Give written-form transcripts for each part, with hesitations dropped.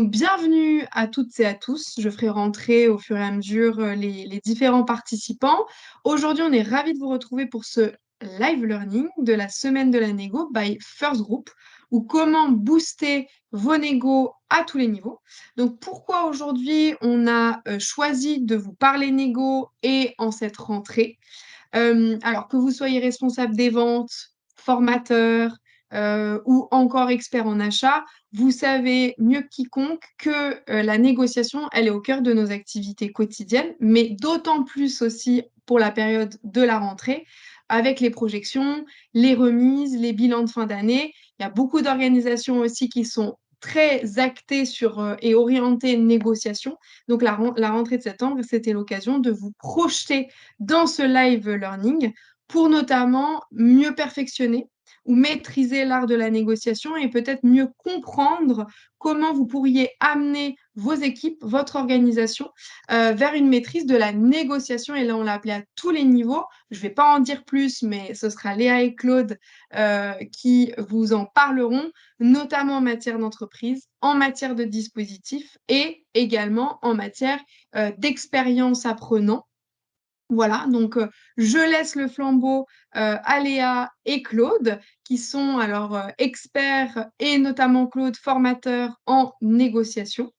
Donc, bienvenue à toutes et à tous. Je ferai rentrer au fur et à mesure les différents participants. Aujourd'hui, on est ravis de vous retrouver pour ce live learning de la semaine de la négo by First Group, ou comment booster vos négos à tous les niveaux. Donc, pourquoi aujourd'hui on a choisi de vous parler négo et en cette rentrée? Alors que vous soyez responsable des ventes, formateur ou encore expert en achat, vous savez mieux que quiconque que la négociation, elle est au cœur de nos activités quotidiennes, mais d'autant plus aussi pour la période de la rentrée, avec les projections, les remises, les bilans de fin d'année. Il y a beaucoup d'organisations aussi qui sont très actées sur et orientées négociation. Donc la rentrée de septembre, c'était l'occasion de vous projeter dans ce live learning pour notamment mieux perfectionner ou maîtriser l'art de la négociation et peut-être mieux comprendre comment vous pourriez amener vos équipes, votre organisation vers une maîtrise de la négociation. Et là, on l'a appelé à tous les niveaux. Je ne vais pas en dire plus, mais ce sera Léa et Claude qui vous en parleront, notamment en matière d'entreprise, en matière de dispositifs et également en matière d'expérience apprenant. Voilà, donc je laisse le flambeau à Léa et Claude, qui sont alors experts et notamment Claude, formateur en négociation,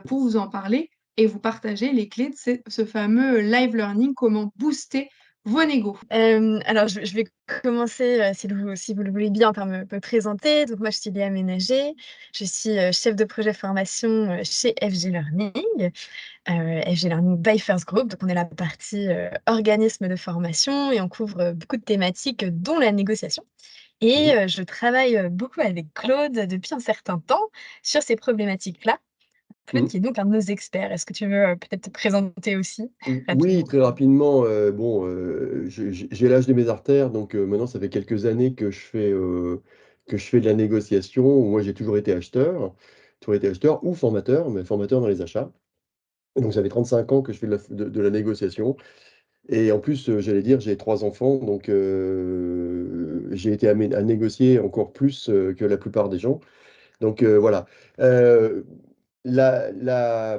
pour vous en parler et vous partager les clés de ce fameux live learning, comment booster vos négos. Alors, je vais commencer, si vous le voulez bien, par me présenter. Donc moi, je suis Léa Ménager, je suis, chef de projet formation, chez FG Learning, FG Learning by First Group. Donc on est la partie, organisme de formation et on couvre, beaucoup de thématiques, dont la négociation et Mmh. je travaille, beaucoup avec Claude depuis un certain temps sur ces problématiques-là. Claude Mmh. qui est donc un de nos experts. Est-ce que tu veux, peut-être te présenter aussi Oui, rapidement? très rapidement, bon, j'ai l'âge de mes artères, donc maintenant ça fait quelques années que je fais de la négociation. Moi, j'ai toujours été acheteur ou formateur, mais formateur dans les achats. Et donc ça fait 35 ans que je fais de la négociation et en plus, j'allais dire, j'ai 3 enfants, donc j'ai été amené à négocier encore plus, que la plupart des gens. Donc voilà. Heu, la,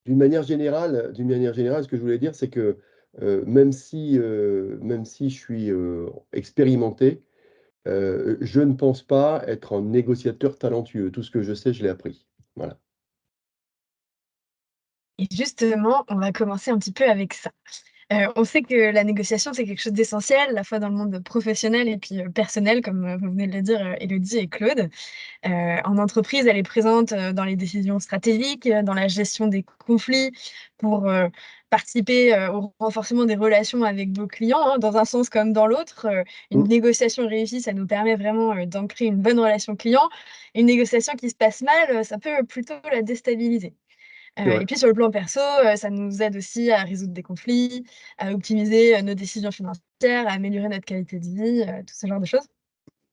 d'une manière générale, ce que je voulais dire, c'est que, même si je suis, expérimenté, je ne pense pas être un négociateur talentueux. Tout ce que je sais, je l'ai appris. Voilà. Et justement, on va commencer un petit peu avec ça. On sait que la négociation, c'est quelque chose d'essentiel, à la fois dans le monde professionnel et puis, personnel, comme, vous venez de le dire, Élodie et Claude. En entreprise, elle est présente, dans les décisions stratégiques, dans la gestion des conflits, pour, participer, au renforcement des relations avec vos clients, hein, dans un sens comme dans l'autre. Une Mmh, négociation réussie, ça nous permet vraiment, d'ancrer une bonne relation client. Une négociation qui se passe mal, ça peut plutôt la déstabiliser. c'est Et vrai. puis sur le plan perso, ça nous aide aussi à résoudre des conflits, à optimiser, nos décisions financières, à améliorer notre qualité de vie, tout ce genre de choses.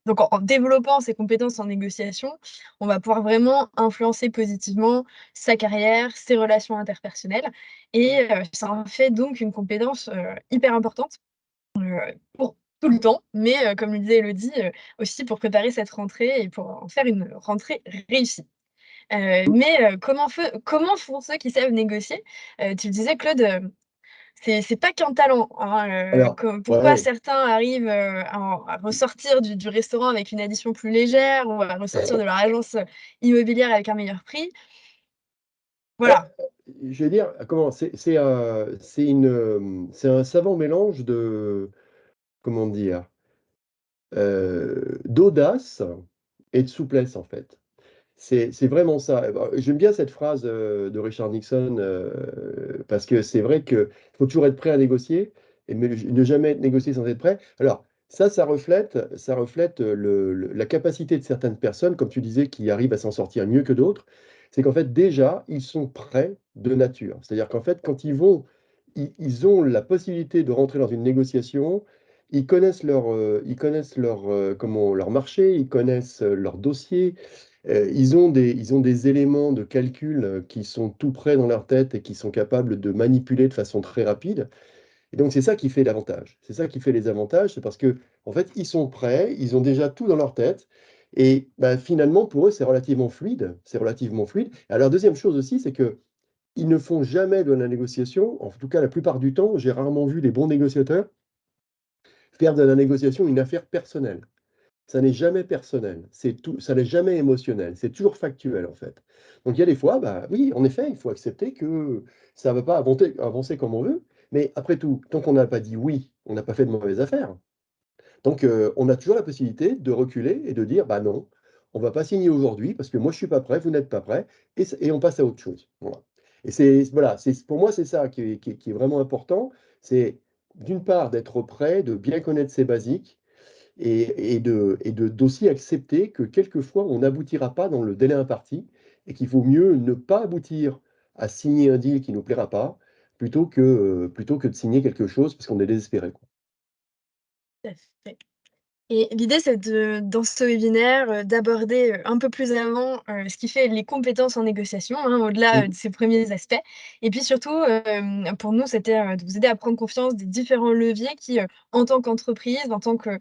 Donc en développant ses compétences en négociation, on va pouvoir vraiment influencer positivement sa carrière, ses relations interpersonnelles et ça en fait donc une compétence, hyper importante, pour tout le temps, mais comme le disait Élodie, aussi pour préparer cette rentrée et pour en faire une rentrée réussie. Mmh, Mais comment font ceux qui savent négocier? Tu le disais Claude, c'est pas qu'un talent, hein, alors comme pourquoi ouais, certains arrivent, à ressortir du restaurant avec une addition plus légère ou à ressortir de leur agence, immobilière avec un meilleur prix. bah, Voilà. je vais dire, comment? C'est un savant mélange de, comment dire? D'audace et de souplesse, en fait. C'est vraiment ça. Bah, j'aime bien cette phrase, de Richard Nixon, parce que c'est vrai qu'il faut toujours être prêt à négocier et mais ne jamais être négocié sans être prêt. Alors ça reflète, la capacité de certaines personnes, comme tu disais, qui arrivent à s'en sortir mieux que d'autres. C'est qu'en fait, déjà, ils sont prêts de nature. C'est-à-dire qu'en fait, quand ils ont la possibilité de rentrer dans une négociation, leur marché, ils connaissent, leur dossier. Ils ont des éléments de calcul, qui sont tout prêts dans leur tête et qui sont capables de manipuler de façon très rapide. Et donc c'est ça qui fait l'avantage. C'est ça qui fait les avantages, c'est parce que en fait, ils sont prêts, ils ont déjà tout dans leur tête Et bah, finalement, pour eux, c'est relativement fluide. C'est relativement fluide. Alors, deuxième chose aussi, c'est que ils ne font jamais de la négociation. En tout cas, la plupart du temps, j'ai rarement vu des bons négociateurs faire de la négociation une affaire personnelle. Ça n'est jamais personnel, c'est tout, ça n'est jamais émotionnel, c'est toujours factuel en fait. Donc il y a des fois, bah oui, en effet, il faut accepter que ça ne va pas avancer comme on veut, mais après tout, tant qu'on n'a pas dit oui, on n'a pas fait de mauvaise affaire. Donc on a toujours la possibilité de reculer et de dire, bah non, on ne va pas signer aujourd'hui parce que moi je ne suis pas prêt, vous n'êtes pas prêt, et on passe à autre chose. Voilà. Et voilà, pour moi c'est ça qui est vraiment important, c'est d'une part d'être prêt, de bien connaître ses basiques, d'aussi accepter que quelquefois, on n'aboutira pas dans le délai imparti et qu'il vaut mieux ne pas aboutir à signer un deal qui ne nous plaira pas plutôt que de signer quelque chose parce qu'on est désespéré, quoi. Tout à fait. Et l'idée, c'est dans ce webinaire, d'aborder, un peu plus avant, ce qui fait les compétences en négociation, hein, au-delà, Mmh, de ces premiers aspects. Et puis surtout, pour nous, c'était, de vous aider à prendre confiance des différents leviers qui, en tant qu'entreprise, en tant que,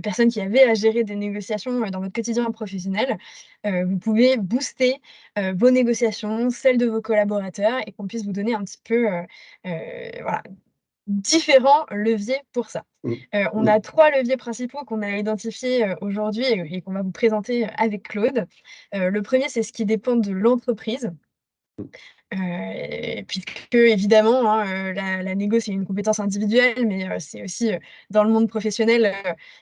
personne qui avait à gérer des négociations, dans votre quotidien professionnel, vous pouvez booster, vos négociations, celles de vos collaborateurs et qu'on puisse vous donner un petit peu, voilà, différents leviers pour ça. mmh, On mmh, a 3 leviers principaux qu'on a identifiés, aujourd'hui et qu'on va vous présenter, avec Claude. Le premier, c'est ce qui dépend de l'entreprise, mmh, puisque évidemment, hein, la négo, c'est une compétence individuelle, mais c'est aussi, dans le monde professionnel,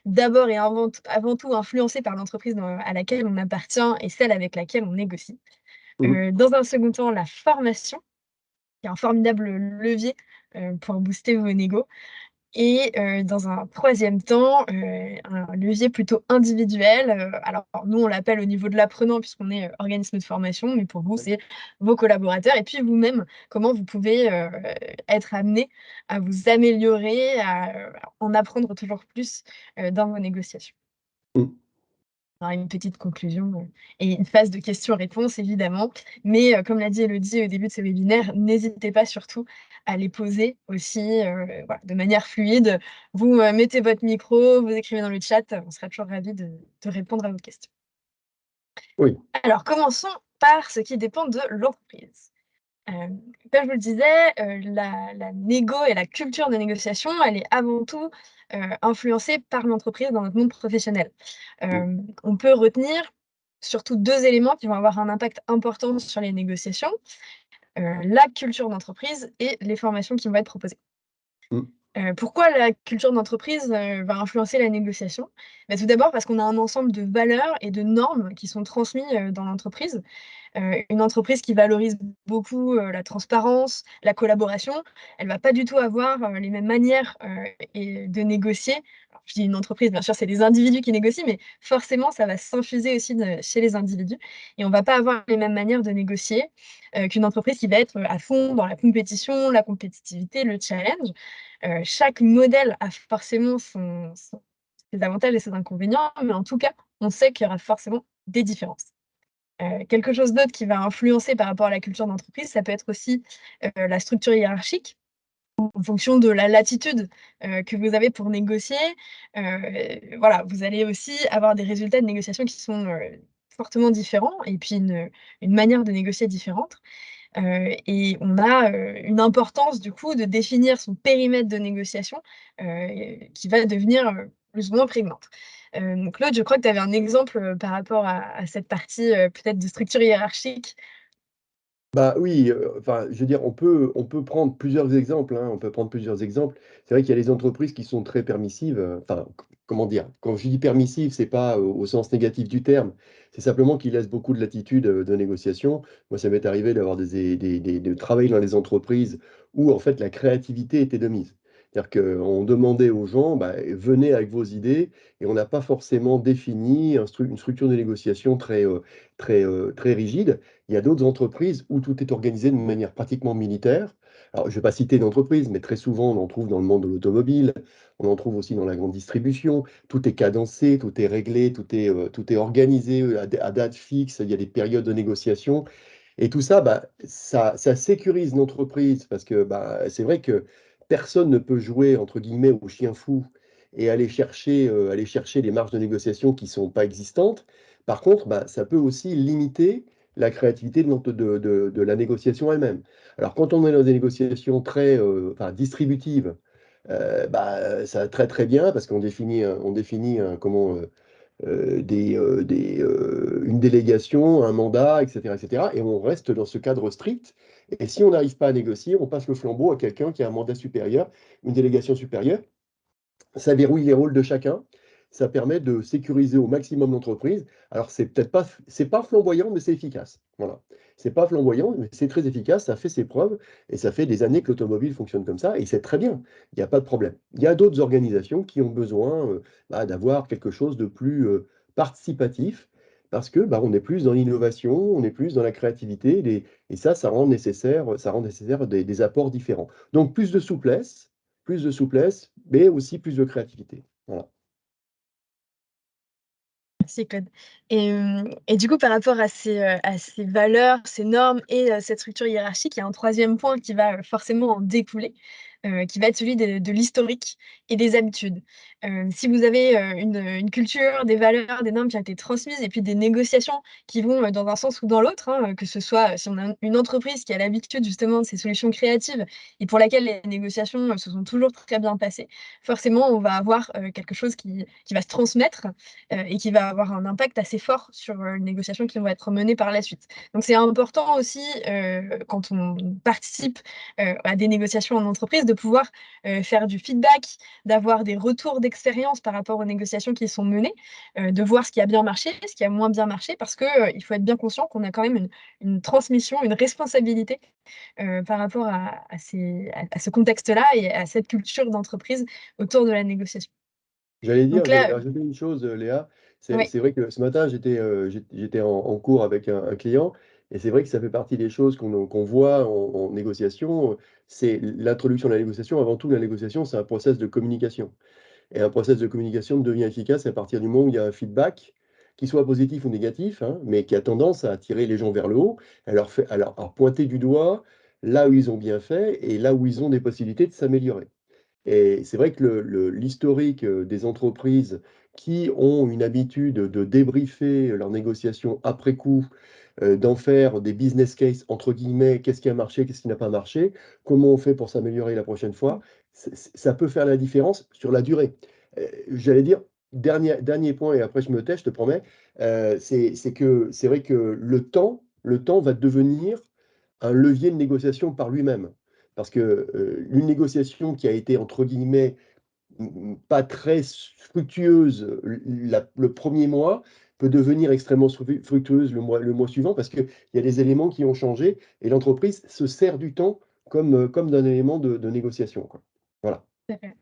d'abord et avant tout influencé par l'entreprise à laquelle on appartient et celle avec laquelle on négocie. mmh, Dans un second temps, la formation, qui est un formidable levier, pour booster vos négos. Et dans un troisième temps, un levier plutôt individuel, alors nous on l'appelle au niveau de l'apprenant puisqu'on est, organisme de formation, mais pour vous ouais, c'est vos collaborateurs et puis vous-même, comment vous pouvez, être amené à vous améliorer, à en apprendre toujours plus, dans vos négociations. mmh. On aura une petite conclusion, et une phase de questions-réponses évidemment. Mais, comme l'a dit Élodie au début de ce webinaire, n'hésitez pas surtout à les poser aussi, voilà, de manière fluide. Vous, mettez votre micro, vous écrivez dans le chat, on sera toujours ravis de répondre à vos questions. Oui. Alors commençons par ce qui dépend de l'entreprise. Comme je vous le disais, la négo et la culture de négociation, elle est avant tout, influencée par l'entreprise dans notre monde professionnel. Mmh, On peut retenir surtout 2 éléments qui vont avoir un impact important sur les négociations, la culture d'entreprise et les formations qui vont être proposées. mmh, Pourquoi la culture d'entreprise, va influencer la négociation? Bah, tout d'abord parce qu'on a un ensemble de valeurs et de normes qui sont transmis, dans l'entreprise. Une entreprise qui valorise beaucoup, la transparence, la collaboration, elle va pas du tout avoir, les mêmes manières, et de négocier. Alors je dis une entreprise, bien sûr, c'est les individus qui négocient, mais forcément ça va s'infuser aussi chez les individus et on va pas avoir les mêmes manières de négocier, qu'une entreprise qui va être, à fond dans la compétition, la compétitivité, le challenge. Chaque modèle a forcément ses avantages et ses inconvénients, mais en tout cas, on sait qu'il y aura forcément des différences. Quelque chose d'autre qui va influencer par rapport à la culture d'entreprise, ça peut être aussi, la structure hiérarchique. En fonction de la latitude, que vous avez pour négocier, voilà, vous allez aussi avoir des résultats de négociation qui sont, fortement différents et puis une manière de négocier différente. Et on a, une importance du coup de définir son périmètre de négociation, qui va devenir, plus ou moins prégnante. Claude, je crois que tu avais un exemple, par rapport à cette partie, peut-être de structure hiérarchique. Bah, oui, enfin, je veux dire, on peut prendre plusieurs exemples, hein, on peut prendre plusieurs exemples. C'est vrai qu'il y a les entreprises qui sont très permissives, enfin, comment dire? Quand je dis permissive, c'est pas au sens négatif du terme, c'est simplement qu'ils laissent beaucoup de latitude, de négociation. Moi, ça m'est arrivé d'avoir de travailler dans les entreprises où, en fait, la créativité était de mise. C'est-à-dire qu'on demandait aux gens: «Bah, venez avec vos idées», et on n'a pas forcément défini une structure de négociation très rigide. Il y a d'autres entreprises où tout est organisé de manière pratiquement militaire. Alors, je ne vais pas citer d'entreprise, mais très souvent, on en trouve dans le monde de l'automobile, on en trouve aussi dans la grande distribution. Tout est cadencé, tout est réglé, tout est organisé à date fixe, il y a des périodes de négociation. Et tout ça, bah, ça sécurise l'entreprise parce que bah, c'est vrai que personne ne peut jouer, entre guillemets, au chien fou et aller chercher les marges de négociation qui ne sont pas existantes. Par contre, bah, ça peut aussi limiter la créativité de la négociation elle-même. Alors, quand on est dans des négociations très enfin, distributives, bah, ça va très très bien parce qu'on définit, on définit une délégation, un mandat, etc., etc., et on reste dans ce cadre strict. Et si on n'arrive pas à négocier, on passe le flambeau à quelqu'un qui a un mandat supérieur, une délégation supérieure. Ça verrouille les rôles de chacun. Ça permet de sécuriser au maximum l'entreprise. Alors, c'est pas flamboyant, mais c'est efficace. Voilà. C'est pas flamboyant, mais c'est très efficace. Ça fait ses preuves et ça fait des années que l'automobile fonctionne comme ça et c'est très bien. Il n'y a pas de problème. Il y a d'autres organisations qui ont besoin bah, d'avoir quelque chose de plus participatif parce que bah, on est plus dans l'innovation, on est plus dans la créativité et ça rend nécessaire des apports différents. Donc, plus de souplesse, mais aussi plus de créativité. Voilà. Merci Claude. Et du coup, par rapport à ces valeurs, ces normes et cette structure hiérarchique, il y a un troisième point qui va forcément en découler, qui va être celui de l'historique et des habitudes. Si vous avez une culture, des valeurs, des normes qui ont été transmises et puis des négociations qui vont dans un sens ou dans l'autre, hein, que ce soit si on a une entreprise qui a l'habitude justement de ces solutions créatives et pour laquelle les négociations se sont toujours très bien passées, forcément, on va avoir quelque chose qui va se transmettre et qui va avoir un impact assez fort sur les négociations qui vont être menées par la suite. Donc c'est important aussi, quand on participe à des négociations en entreprise, de pouvoir faire du feedback, d'avoir des retours d'expérience par rapport aux négociations qui sont menées, de voir ce qui a bien marché, ce qui a moins bien marché, parce que il faut être bien conscient qu'on a quand même une transmission, une responsabilité par rapport à ce contexte-là et à cette culture d'entreprise autour de la négociation. J'allais dire, Donc j'allais là, rajouter une chose, Léa. ouais. C'est vrai que ce matin, j'étais en cours avec un client, et c'est vrai que ça fait partie des choses qu'on voit en négociation. C'est l'introduction de la négociation. Avant tout, la négociation, c'est un process de communication. Et un process de communication devient efficace à partir du moment où il y a un feedback, qu'il soit positif ou négatif, hein, mais qui a tendance à attirer les gens vers le haut, à leur pointer du doigt là où ils ont bien fait et là où ils ont des possibilités de s'améliorer. Et c'est vrai que l'historique des entreprises qui ont une habitude de débriefer leurs négociations après coup, d'en faire des business case entre guillemets, qu'est-ce qui a marché, qu'est-ce qui n'a pas marché, comment on fait pour s'améliorer la prochaine fois, ça peut faire la différence sur la durée. J'allais dire, dernier point, et après je me tais, je te promets, c'est que c'est vrai que le temps va devenir un levier de négociation par lui-même. Parce que une négociation qui a été, entre guillemets, pas très fructueuse le premier mois peut devenir extrêmement fructueuse le mois suivant parce qu'il y a des éléments qui ont changé et l'entreprise se sert du temps comme d'un élément de négociation, quoi. Voilà. Tout à fait.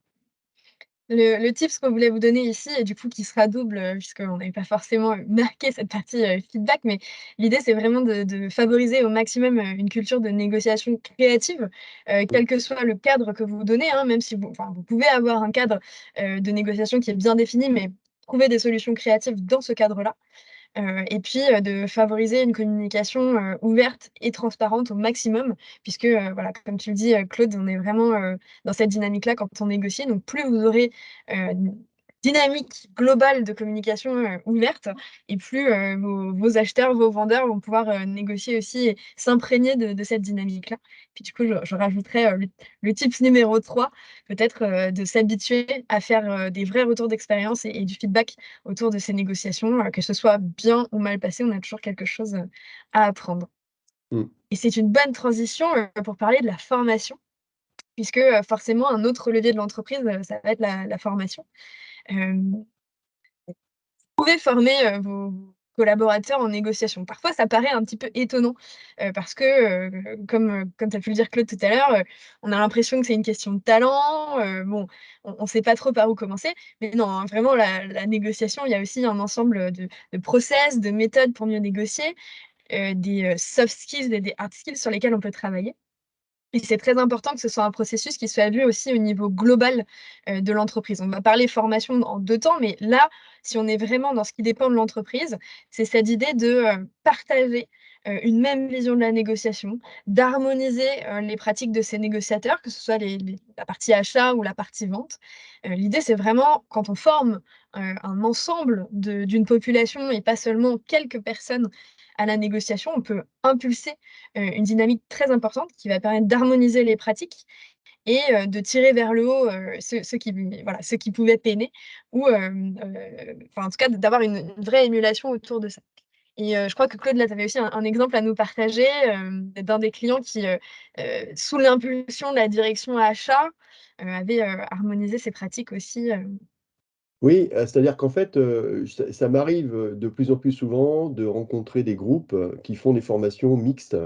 Le tips qu'on voulait vous donner ici et du coup qui sera double, puisqu'on n'avait pas forcément, marqué cette partie, feedback, mais l'idée c'est vraiment de favoriser au maximum, une culture de négociation créative, Mm. quel que soit le cadre que vous vous donnez, hein, même si vous pouvez avoir un cadre, de négociation qui est bien défini, mais trouver des solutions créatives dans ce cadre-là. Et puis, de favoriser une communication, ouverte et transparente au maximum puisque, voilà, comme tu le dis, Claude, on est vraiment, dans cette dynamique-là quand on négocie. Donc plus vous aurez, une dynamique globale de communication, ouverte et plus, vos acheteurs, vos vendeurs vont pouvoir, négocier aussi et s'imprégner de cette dynamique-là. Puis du coup, je rajouterais, le tips numéro 3, peut-être, de s'habituer à faire, des vrais retours d'expérience et du feedback autour de ces négociations, que ce soit bien ou mal passé, on a toujours quelque chose, à apprendre. Mm. Et c'est une bonne transition, pour parler de la formation puisque, forcément un autre levier de l'entreprise, ça va être la formation. Vous pouvez former, vos collaborateurs en négociation. Parfois, ça paraît un petit peu étonnant, parce que, comme tu as pu le dire Claude tout à l'heure, on a l'impression que c'est une question de talent, bon, on sait pas trop par où commencer. Mais non, hein, vraiment la négociation, il y a aussi un ensemble, de process, de méthodes pour mieux négocier, des, soft skills et des hard skills sur lesquels on peut travailler. Et c'est très important que ce soit un processus qui soit vu aussi au niveau global, de l'entreprise. On va parler formation en 2 temps, mais là, si on est vraiment dans ce qui dépend de l'entreprise, c'est cette idée de, partager, une même vision de la négociation, d'harmoniser les pratiques de ces négociateurs, que ce soit la partie achat ou la partie vente. L'idée, c'est vraiment, quand on forme un ensemble d'une population et pas seulement quelques personnes à la négociation, on peut impulser une dynamique très importante qui va permettre d'harmoniser les pratiques et de tirer vers le haut ceux qui, voilà, ceux qui pouvaient peiner ou enfin, en tout cas, d'avoir une vraie émulation autour de ça. Et je crois que Claude, là, tu avais aussi un exemple à nous partager, d'un des clients qui, sous l'impulsion de la direction achat, avait harmonisé ses pratiques aussi. Oui, c'est-à-dire qu'en fait, ça m'arrive, de plus en plus souvent de rencontrer des groupes, qui font des formations mixtes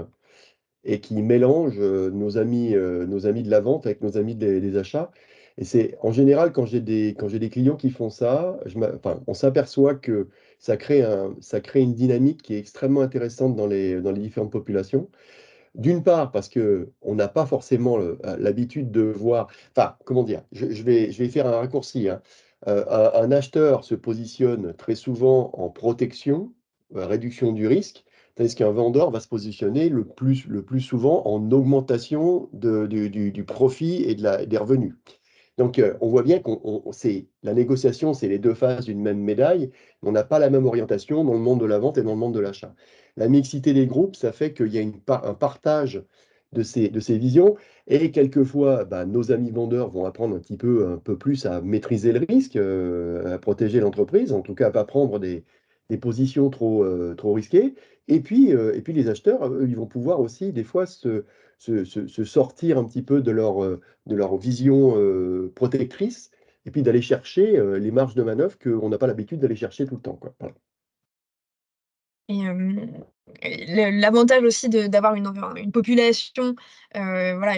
et qui mélangent, nos amis de la vente avec nos amis des achats. Et c'est en général, quand j'ai des clients qui font ça, enfin, on s'aperçoit que ça crée une dynamique qui est extrêmement intéressante dans les différentes populations. D'une part, parce qu'on n'a pas forcément l'habitude de voir, enfin, comment dire? Je vais faire un raccourci, hein. Un acheteur se positionne très souvent en protection, réduction du risque, tandis qu'un vendeur va se positionner le plus souvent en augmentation du profit et des revenus. Donc, on voit bien c'est la négociation, c'est les 2 faces d'une même médaille, mais on n'a pas la même orientation dans le monde de la vente et dans le monde de l'achat. La mixité des groupes, ça fait qu'il y a un partage de ces visions et quelquefois, bah, nos amis vendeurs vont apprendre un peu plus à maîtriser le risque, à protéger l'entreprise, en tout cas à pas prendre des positions trop risquées. Et puis les acheteurs, eux, ils vont pouvoir aussi des fois se sortir un petit peu de leur vision protectrice, et puis d'aller chercher les marges de manœuvre qu'on n'a pas l'habitude d'aller chercher tout le temps, quoi. Voilà. Et l'avantage aussi d'avoir une population, voilà,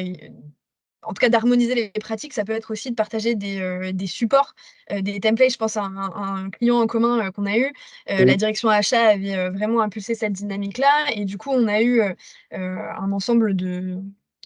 en tout cas d'harmoniser les pratiques, ça peut être aussi de partager des supports, des templates. Je pense à un client en commun, qu'on a eu. La Oui, direction achat avait, vraiment impulsé cette dynamique-là et du coup, on a eu, un ensemble de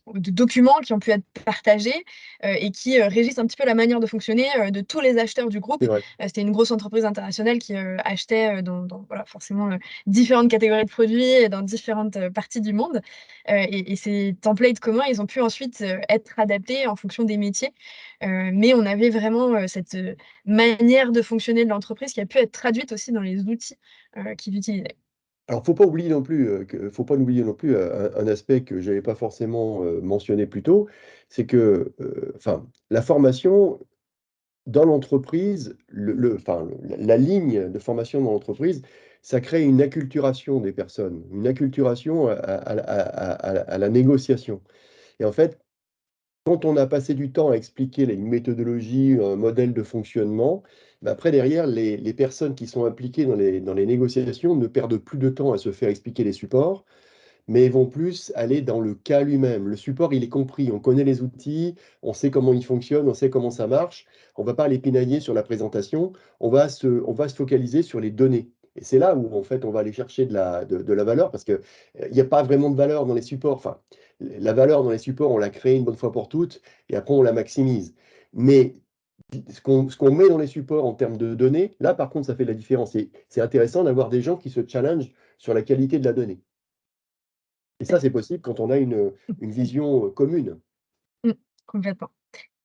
documents qui ont pu être partagés, et qui, régissent un petit peu la manière de fonctionner, de tous les acheteurs du groupe. c'est vrai. C'était une grosse entreprise internationale qui, achetait, dans voilà, forcément, différentes catégories de produits et dans différentes, parties du monde. Et ces templates communs, ils ont pu ensuite, être adaptés en fonction des métiers. Mais on avait vraiment, cette, manière de fonctionner de l'entreprise qui a pu être traduite aussi dans les outils, qu'ils utilisaient. Alors, faut pas oublier non plus, faut pas oublier non plus, un aspect que j'avais pas forcément, mentionné plus tôt, c'est que, enfin, la formation dans l'entreprise, enfin, la ligne de formation dans l'entreprise, ça crée une acculturation des personnes, une acculturation à la négociation. Et en fait, quand on a passé du temps à expliquer une méthodologie, un modèle de fonctionnement, bah, après derrière les personnes qui sont impliquées dans les négociations ne perdent plus de temps à se faire expliquer les supports, mais vont plus aller dans le cas lui-même. Le support, il est compris, on connaît les outils, on sait comment ils fonctionnent, on sait comment ça marche. On ne va pas aller pinailler sur la présentation, on va se focaliser sur les données. Et c'est là où, en fait, on va aller chercher de la valeur parce qu'il n'y a pas vraiment de valeur dans les supports. Enfin, la valeur dans les supports, on l'a créée une bonne fois pour toutes et après, on la maximise. Mais ce qu'on met dans les supports en termes de données, là, par contre, ça fait la différence. Et c'est intéressant d'avoir des gens qui se challengent sur la qualité de la donnée. Et ça, c'est possible quand on a une vision, commune. Mmh, complètement.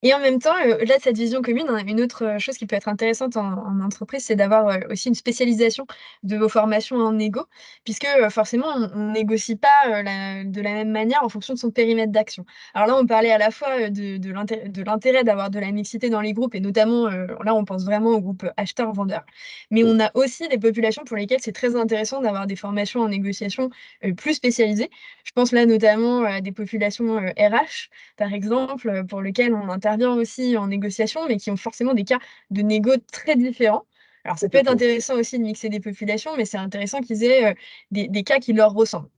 Et en même temps, au-delà de cette vision commune, hein, une autre, chose qui peut être intéressante en entreprise, c'est d'avoir, aussi une spécialisation de vos formations en négo. Puisque, forcément, on négocie pas, de la même manière en fonction de son périmètre d'action. Alors là, on parlait à la fois, de l'intérêt d'avoir de la mixité dans les groupes et notamment, là, on pense vraiment aux groupes acheteurs-vendeurs. Mais Mmh. on a aussi des populations pour lesquelles c'est très intéressant d'avoir des formations en négociation, plus spécialisées. Je pense là notamment à des populations, RH, par exemple, pour lesquels on intervient aussi en négociation, mais qui ont forcément des cas de négo très différents. Alors ça peut être Complètement. intéressant aussi de mixer des populations, mais c'est intéressant qu'ils aient, des cas qui leur ressemblent.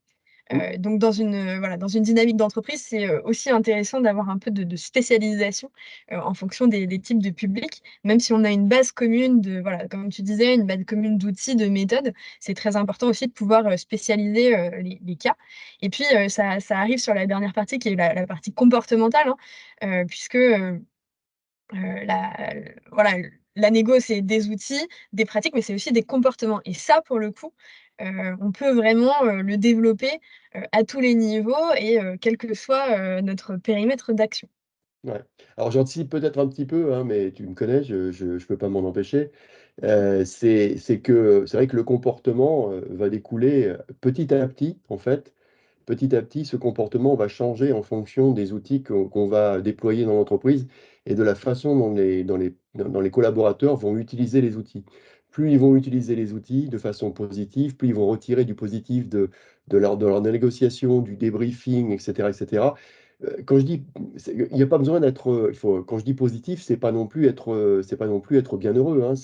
Mmh. Donc voilà, dans une dynamique d'entreprise, c'est, aussi intéressant d'avoir un peu de spécialisation, en fonction des types de publics. Même si on a une base commune de voilà, comme tu disais, une base commune d'outils, de méthodes, c'est très important aussi de pouvoir, spécialiser, les cas. Et puis, ça arrive sur la dernière partie qui est la partie comportementale, hein, puisque, la voilà, la négo, c'est des outils, des pratiques, mais c'est aussi des comportements et ça, pour le coup, on peut vraiment, le développer, à tous les niveaux et quel que soit, notre périmètre d'action. Ouais. Alors j'anticipe peut-être un petit peu, hein, mais tu me connais, je peux pas m'en empêcher. C'est vrai que le comportement, va découler, petit à petit, en fait. Petit à petit, ce comportement va changer en fonction des outils qu'on va déployer dans l'entreprise et de la façon dont les collaborateurs vont utiliser les outils. Plus ils vont utiliser les outils de façon positive, plus ils vont retirer du positif de leur négociation, du débriefing, etc., etc. Quand je dis, il n'y a pas besoin d'être, quand je dis positif, c'est pas non plus être bienheureux, hein,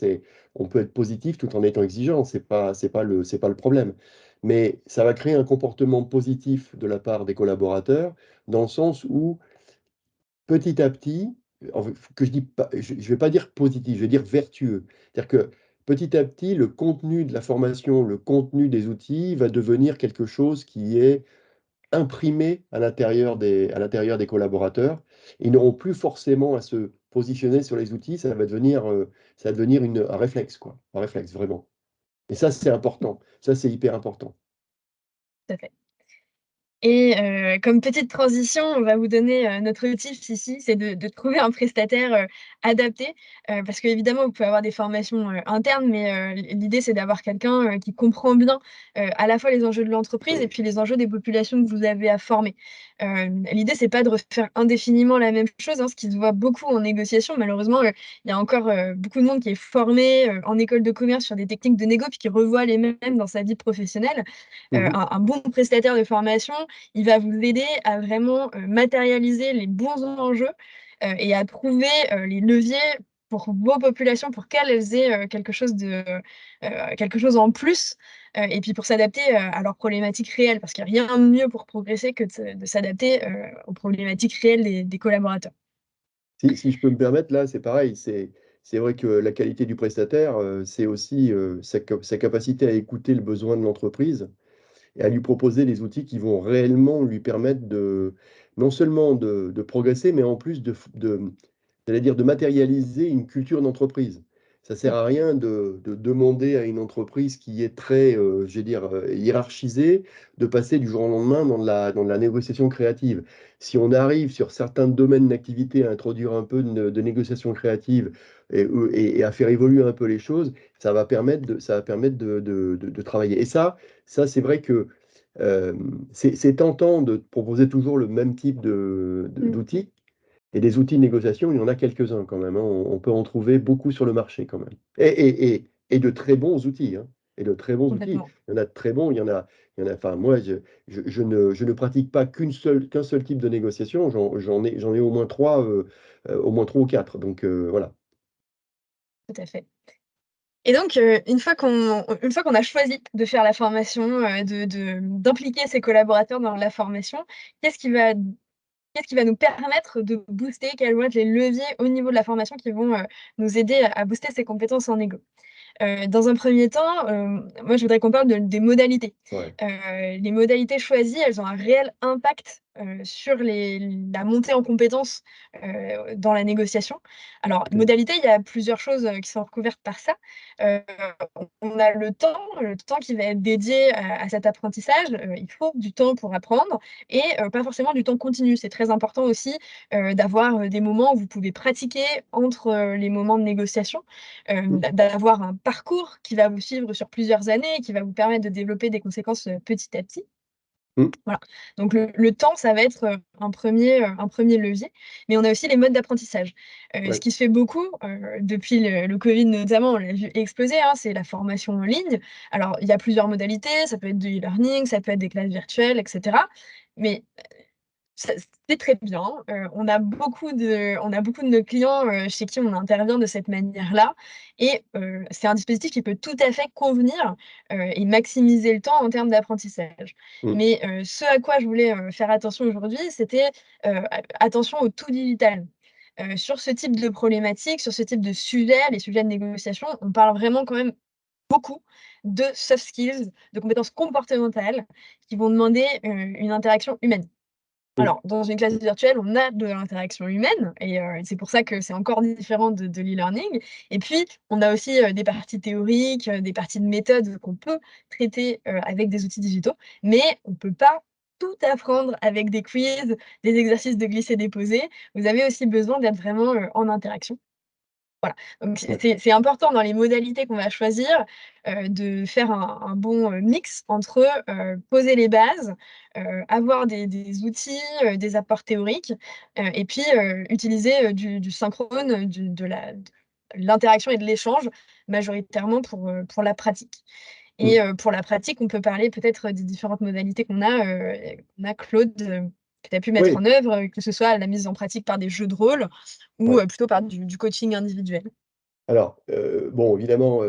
on peut être positif tout en étant exigeant, c'est pas le problème. Mais ça va créer un comportement positif de la part des collaborateurs, dans le sens où, petit à petit, que je dis pas, je ne vais pas dire positif, je vais dire vertueux. C'est-à-dire que petit à petit, le contenu de la formation, le contenu des outils va devenir quelque chose qui est imprimé à l'intérieur des collaborateurs. Ils n'auront plus forcément à se positionner sur les outils, ça va devenir un réflexe, quoi. Un réflexe, vraiment. Et ça, c'est important. Ça, c'est hyper important. Tout à fait. Et comme petite transition, on va vous donner, notre tips ici, c'est de trouver un prestataire, adapté, parce qu'évidemment, vous pouvez avoir des formations, internes, mais l'idée, c'est d'avoir quelqu'un, qui comprend bien, à la fois les enjeux de l'entreprise et puis les enjeux des populations que vous avez à former. L'idée, c'est pas de refaire indéfiniment la même chose, hein, ce qui se voit beaucoup en négociation. Malheureusement, il y a encore, beaucoup de monde qui est formé, en école de commerce sur des techniques de négo, puis qui revoit les mêmes dans sa vie professionnelle. Mmh. Un bon prestataire de formation, il va vous aider à vraiment, matérialiser les bons enjeux, et à trouver, les leviers pour vos populations, pour qu'elles aient, quelque chose en plus, et puis pour s'adapter, à leurs problématiques réelles. Parce qu'il y a rien de mieux pour progresser que de s'adapter, aux problématiques réelles des collaborateurs. Si je peux me permettre, là, c'est pareil. C'est vrai que la qualité du prestataire, c'est aussi, sa capacité à écouter le besoin de l'entreprise et à lui proposer des outils qui vont réellement lui permettre non seulement de progresser, mais en plus j'allais dire, de matérialiser une culture d'entreprise. Ça sert Mmh, à rien de demander à une entreprise qui est très, je vais dire, hiérarchisée, de passer du jour au lendemain dans de la négociation créative. Si on arrive sur certains domaines d'activité à introduire un peu de négociation créative et à faire évoluer un peu les choses, ça va permettre de travailler. Et ça c'est vrai que c'est tentant de proposer toujours le même type mmh, d'outils, et des outils de négociation, il y en a quelques-uns quand même, hein. On peut en trouver beaucoup sur le marché quand même. Et de très bons outils, hein. Et de très bons outils. complètement. Il y en a de très bons, enfin moi, je ne pratique pas qu'un seul type de négociation, j'en ai au moins trois ou quatre. Donc voilà. Tout à fait. Et donc, une fois qu'on a choisi de faire la formation, d'impliquer ses collaborateurs dans la formation, qu'est-ce qui va qu'est-ce qui va nous permettre de booster? Quels vont être les leviers au niveau de la formation qui vont, nous aider à booster ses compétences en négo? Dans un premier temps, moi je voudrais qu'on parle des modalités. Ouais. Les modalités choisies, elles ont un réel impact, sur la montée en compétences, dans la négociation. Alors, OK. modalités, il y a plusieurs choses, qui sont recouvertes par ça. Heu, on a le temps qui va être dédié à cet apprentissage. Il faut du temps pour apprendre et pas forcément du temps continu. C'est très important aussi, d'avoir, des moments où vous pouvez pratiquer entre, les moments de négociation. Mmh. D'avoir un parcours qui va vous suivre sur plusieurs années et qui va vous permettre de développer des conséquences, petit à petit. Mmh. Voilà, donc le temps, ça va être, un premier levier, mais on a aussi les modes d'apprentissage. Ce Ouais. qui se fait beaucoup, depuis le covid notamment, on l'a vu exploser, hein, c'est la formation en ligne. Alors, il y a plusieurs modalités, ça peut être du e-learning, ça peut être des classes virtuelles et cetera, mais ça c'est très bien, on a beaucoup de nos clients, chez qui on intervient de cette manière-là et c'est un dispositif qui peut tout à fait convenir, et maximiser le temps en termes d'apprentissage. Mmh. Mais ce à quoi je voulais, faire attention aujourd'hui, c'était, attention au tout digital. Sur ce type de problématique, sur ce type de sujet, les sujets de négociation, on parle vraiment quand même beaucoup de soft skills, de compétences comportementales qui vont demander, une interaction humaine. Oui, Alors, dans une classe virtuelle, on a de l'interaction humaine et c'est pour ça que c'est encore différent de l'e-learning et puis, on a aussi, des parties théoriques, des parties de méthode qu'on peut traiter, avec des outils digitaux, mais on peut pas tout apprendre avec des quiz, des exercices de glisser-déposer. Vous avez aussi besoin d'être vraiment, en interaction. Voilà, donc ouais. c'est important dans les modalités qu'on va choisir, de faire un bon, mix entre, poser les bases, avoir des outils, des apports théoriques, et puis, utiliser, du synchrone, de l'interaction et de l'échange majoritairement pour la pratique Mmh. et pour la pratique, on peut parler peut-être des différentes modalités qu'on a Claude, que tu as pu mettre Oui, en œuvre, que ce soit la mise en pratique par des jeux de rôle ou, ouais. plutôt par du coaching individuel. Alors, bon, évidemment,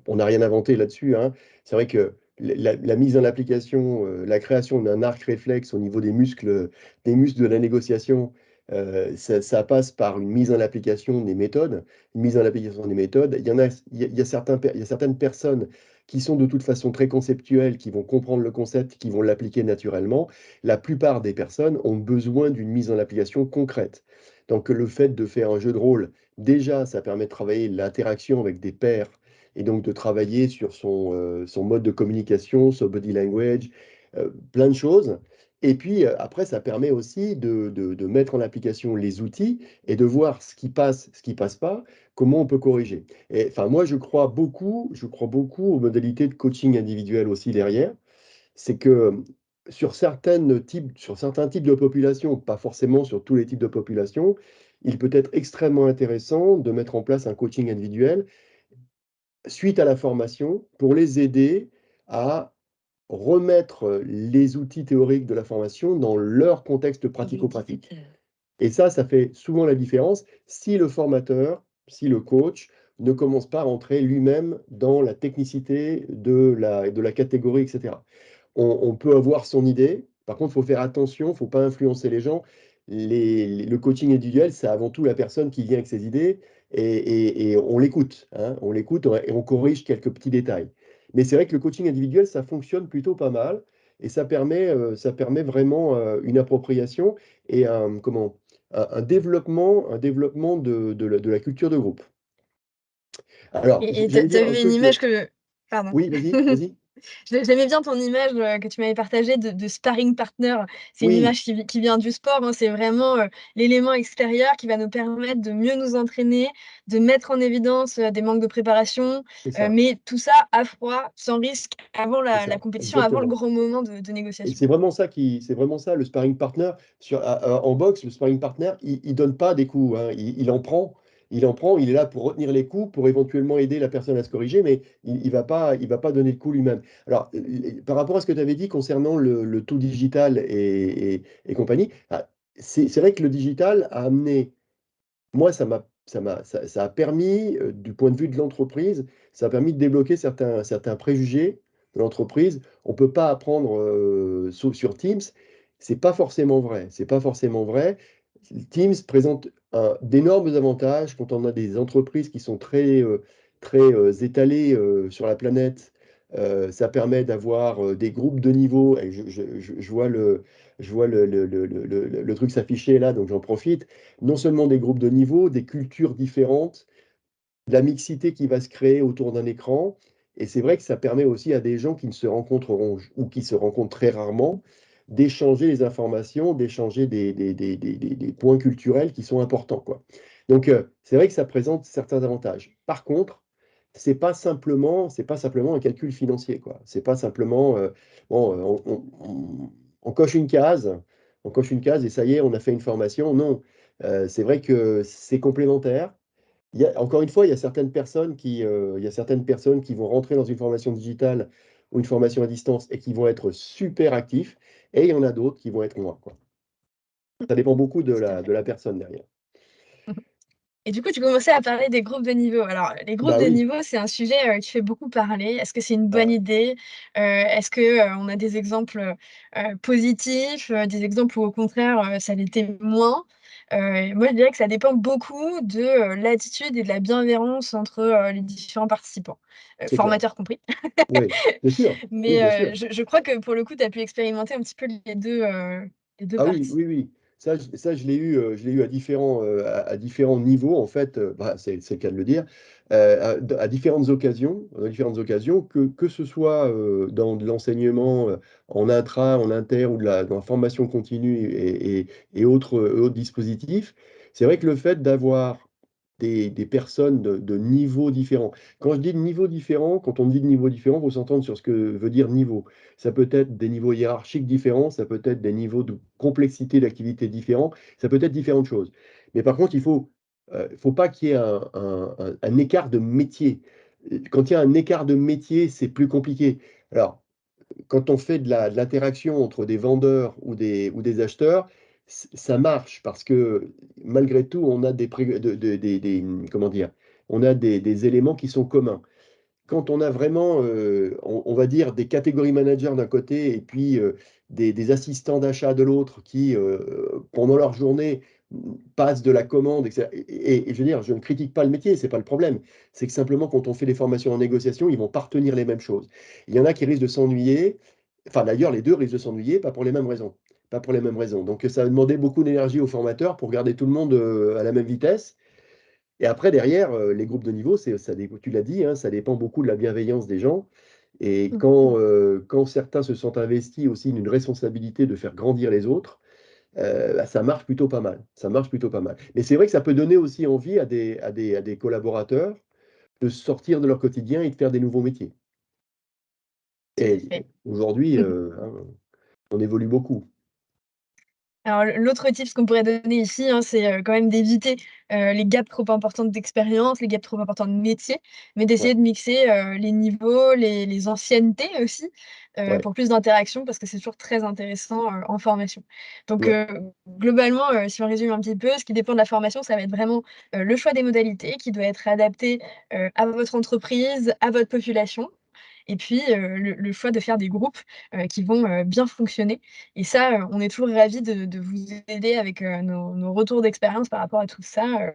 on n'a rien inventé là-dessus, hein. C'est vrai que la mise en application, la création d'un arc réflexe au niveau des muscles de la négociation, ça passe par une mise en application des méthodes. Une mise en application des méthodes. Il y a certaines personnes qui sont de toute façon très conceptuelles, qui vont comprendre le concept, qui vont l'appliquer naturellement. La plupart des personnes ont besoin d'une mise en application concrète. Donc, le fait de faire un jeu de rôle, déjà, ça permet de travailler l'interaction avec des pairs et donc de travailler sur son mode de communication, son body language, plein de choses. Et puis après, ça permet aussi de mettre en application les outils et de voir ce qui passe pas, comment on peut corriger. Et enfin, moi, je crois beaucoup aux modalités de coaching individuel aussi derrière. C'est que sur certains types de populations, pas forcément sur tous les types de populations, il peut être extrêmement intéressant de mettre en place un coaching individuel suite à la formation pour les aider à remettre les outils théoriques de la formation dans leur contexte pratico-pratique. Et ça fait souvent la différence si le formateur, si le coach ne commence pas à rentrer lui-même dans la technicité de la catégorie, etc. On peut avoir son idée, par contre, il faut faire attention, il ne faut pas influencer les gens. Le coaching individuel, c'est avant tout la personne qui vient avec ses idées et on l'écoute, hein, on l'écoute et on corrige quelques petits détails. Mais c'est vrai que le coaching individuel, ça fonctionne plutôt pas mal et ça permet vraiment une appropriation et un développement de la culture de groupe. Alors, Et j'allais tu dire un avais une truc. image que pardon. Oui, vas-y, vas-y. J'aimais bien ton image, que tu m'avais partagée de sparring partner. C'est une Oui, image qui vient du sport, hein. C'est vraiment, l'élément extérieur qui va nous permettre de mieux nous entraîner, de mettre en évidence, des manques de préparation, c'est ça, mais tout ça à froid, sans risque, avant c'est la ça, compétition, avant le exactement. grand moment de Et négociation. c'est vraiment ça le sparring partner. En boxe, le sparring partner, il donne pas des coups, hein. Il en prend, il est là pour retenir les coups, pour éventuellement aider la personne à se corriger, mais il va pas donner de coups lui-même. Alors, par rapport à ce que tu avais dit concernant le tout digital et compagnie, c'est vrai que le digital a amené moi, ça a permis, du point de vue de l'entreprise, ça a permis de débloquer certains préjugés de l'entreprise. On ne peut pas apprendre, sur Teams. C'est pas forcément vrai. C'est pas forcément vrai. Teams présente d'énormes avantages quand on a des entreprises qui sont très étalées, sur la planète. Ça permet d'avoir, des groupes de niveau et je vois le truc s'afficher là, donc j'en profite. Non seulement des groupes de niveau, des cultures différentes, de la mixité qui va se créer autour d'un écran. Et c'est vrai que ça permet aussi à des gens qui ne se rencontreront ou qui se rencontrent très rarement d'échanger les informations, d'échanger des points culturels qui sont importants, quoi. Donc, c'est vrai que ça présente certains avantages. Par contre, c'est pas simplement un calcul financier, quoi. C'est pas simplement, bon, on coche une case et ça y est, on a fait une formation. Non, c'est vrai que c'est complémentaire. Encore une fois, il y a certaines personnes qui vont rentrer dans une formation digitale ou une formation à distance et qui vont être super actifs, et il y en a d'autres qui vont être moins, quoi. Ça dépend beaucoup Tout à de fait. la personne derrière. Et du coup, tu commençais à parler des groupes de niveau. Alors, les groupes Bah de oui. niveau, c'est un sujet, qui fait beaucoup parler. Est-ce que c'est une bonne Ah, idée? Est-ce que, on a des exemples, positifs, des exemples où au contraire, ça l'était moins? Moi, je dirais que ça dépend beaucoup de, l'attitude et de la bienveillance entre, les différents participants, C'est clair. formateurs compris. Oui, bien sûr. Oui, Mais, bien sûr. je crois que pour le coup, tu as pu expérimenter un petit peu les 2 Ah oui, parties. oui, oui. Ça je l'ai eu à différents niveaux en fait, bah, c'est le cas de le dire, à différentes occasions, que ce soit, dans de l'enseignement, en intra, en inter ou dans la formation continue et autres dispositifs. C'est vrai que le fait d'avoir des personnes de niveaux différents. Quand je dis de niveaux différents, quand on dit de niveaux différents, il faut s'entendre sur ce que veut dire niveau. Ça peut être des niveaux hiérarchiques différents, ça peut être des niveaux de complexité d'activité différents, ça peut être différentes choses. Mais par contre, faut pas qu'il y ait un écart de métier. Quand il y a un écart de métier, c'est plus compliqué. Alors, quand on fait de l'interaction entre des vendeurs ou des acheteurs, ça marche parce que malgré tout, on a comment dire, on a des éléments qui sont communs. Quand on a vraiment, on va dire des catégories managers d'un côté et puis, des assistants d'achat de l'autre qui, pendant leur journée, passent de la commande et cetera et je veux dire, je ne critique pas le métier, c'est pas le problème. C'est que simplement quand on fait des formations en négociation, ils vont pas retenir les mêmes choses. Il y en a qui risquent de s'ennuyer, enfin d'ailleurs les 2 risquent de s'ennuyer, pas pour les mêmes raisons. Pas pour les mêmes raisons. Donc ça va demander beaucoup d'énergie aux formateurs pour garder tout le monde, à la même vitesse et après derrière, les groupes de niveau, tu l'as dit, hein, ça dépend beaucoup de la bienveillance des gens et Mmh. quand certains se sentent investis aussi d'une responsabilité de faire grandir les autres, bah, ça marche plutôt pas mal. Ça marche plutôt pas mal. Mais c'est vrai que ça peut donner aussi envie à des collaborateurs de sortir de leur quotidien et de faire des nouveaux métiers. Tout à Et fait. aujourd'hui, hein, on évolue beaucoup. Alors l'autre tips qu'on pourrait donner ici, hein, c'est, quand même d'éviter, les gaps trop importants d'expérience, les gaps trop importants de métier, mais Ouais, d'essayer de mixer, les niveaux, les anciennetés aussi, ouais, pour plus d'interaction parce que c'est toujours très intéressant, en formation. Donc, ouais. globalement, si on résume un petit peu, ce qui dépend de la formation, ça va être vraiment, le choix des modalités qui doit être adapté, à votre entreprise, à votre population et puis, le choix de faire des groupes, qui vont, bien fonctionner et ça, on est toujours ravis de vous aider avec, nos retours d'expérience par rapport à tout ça,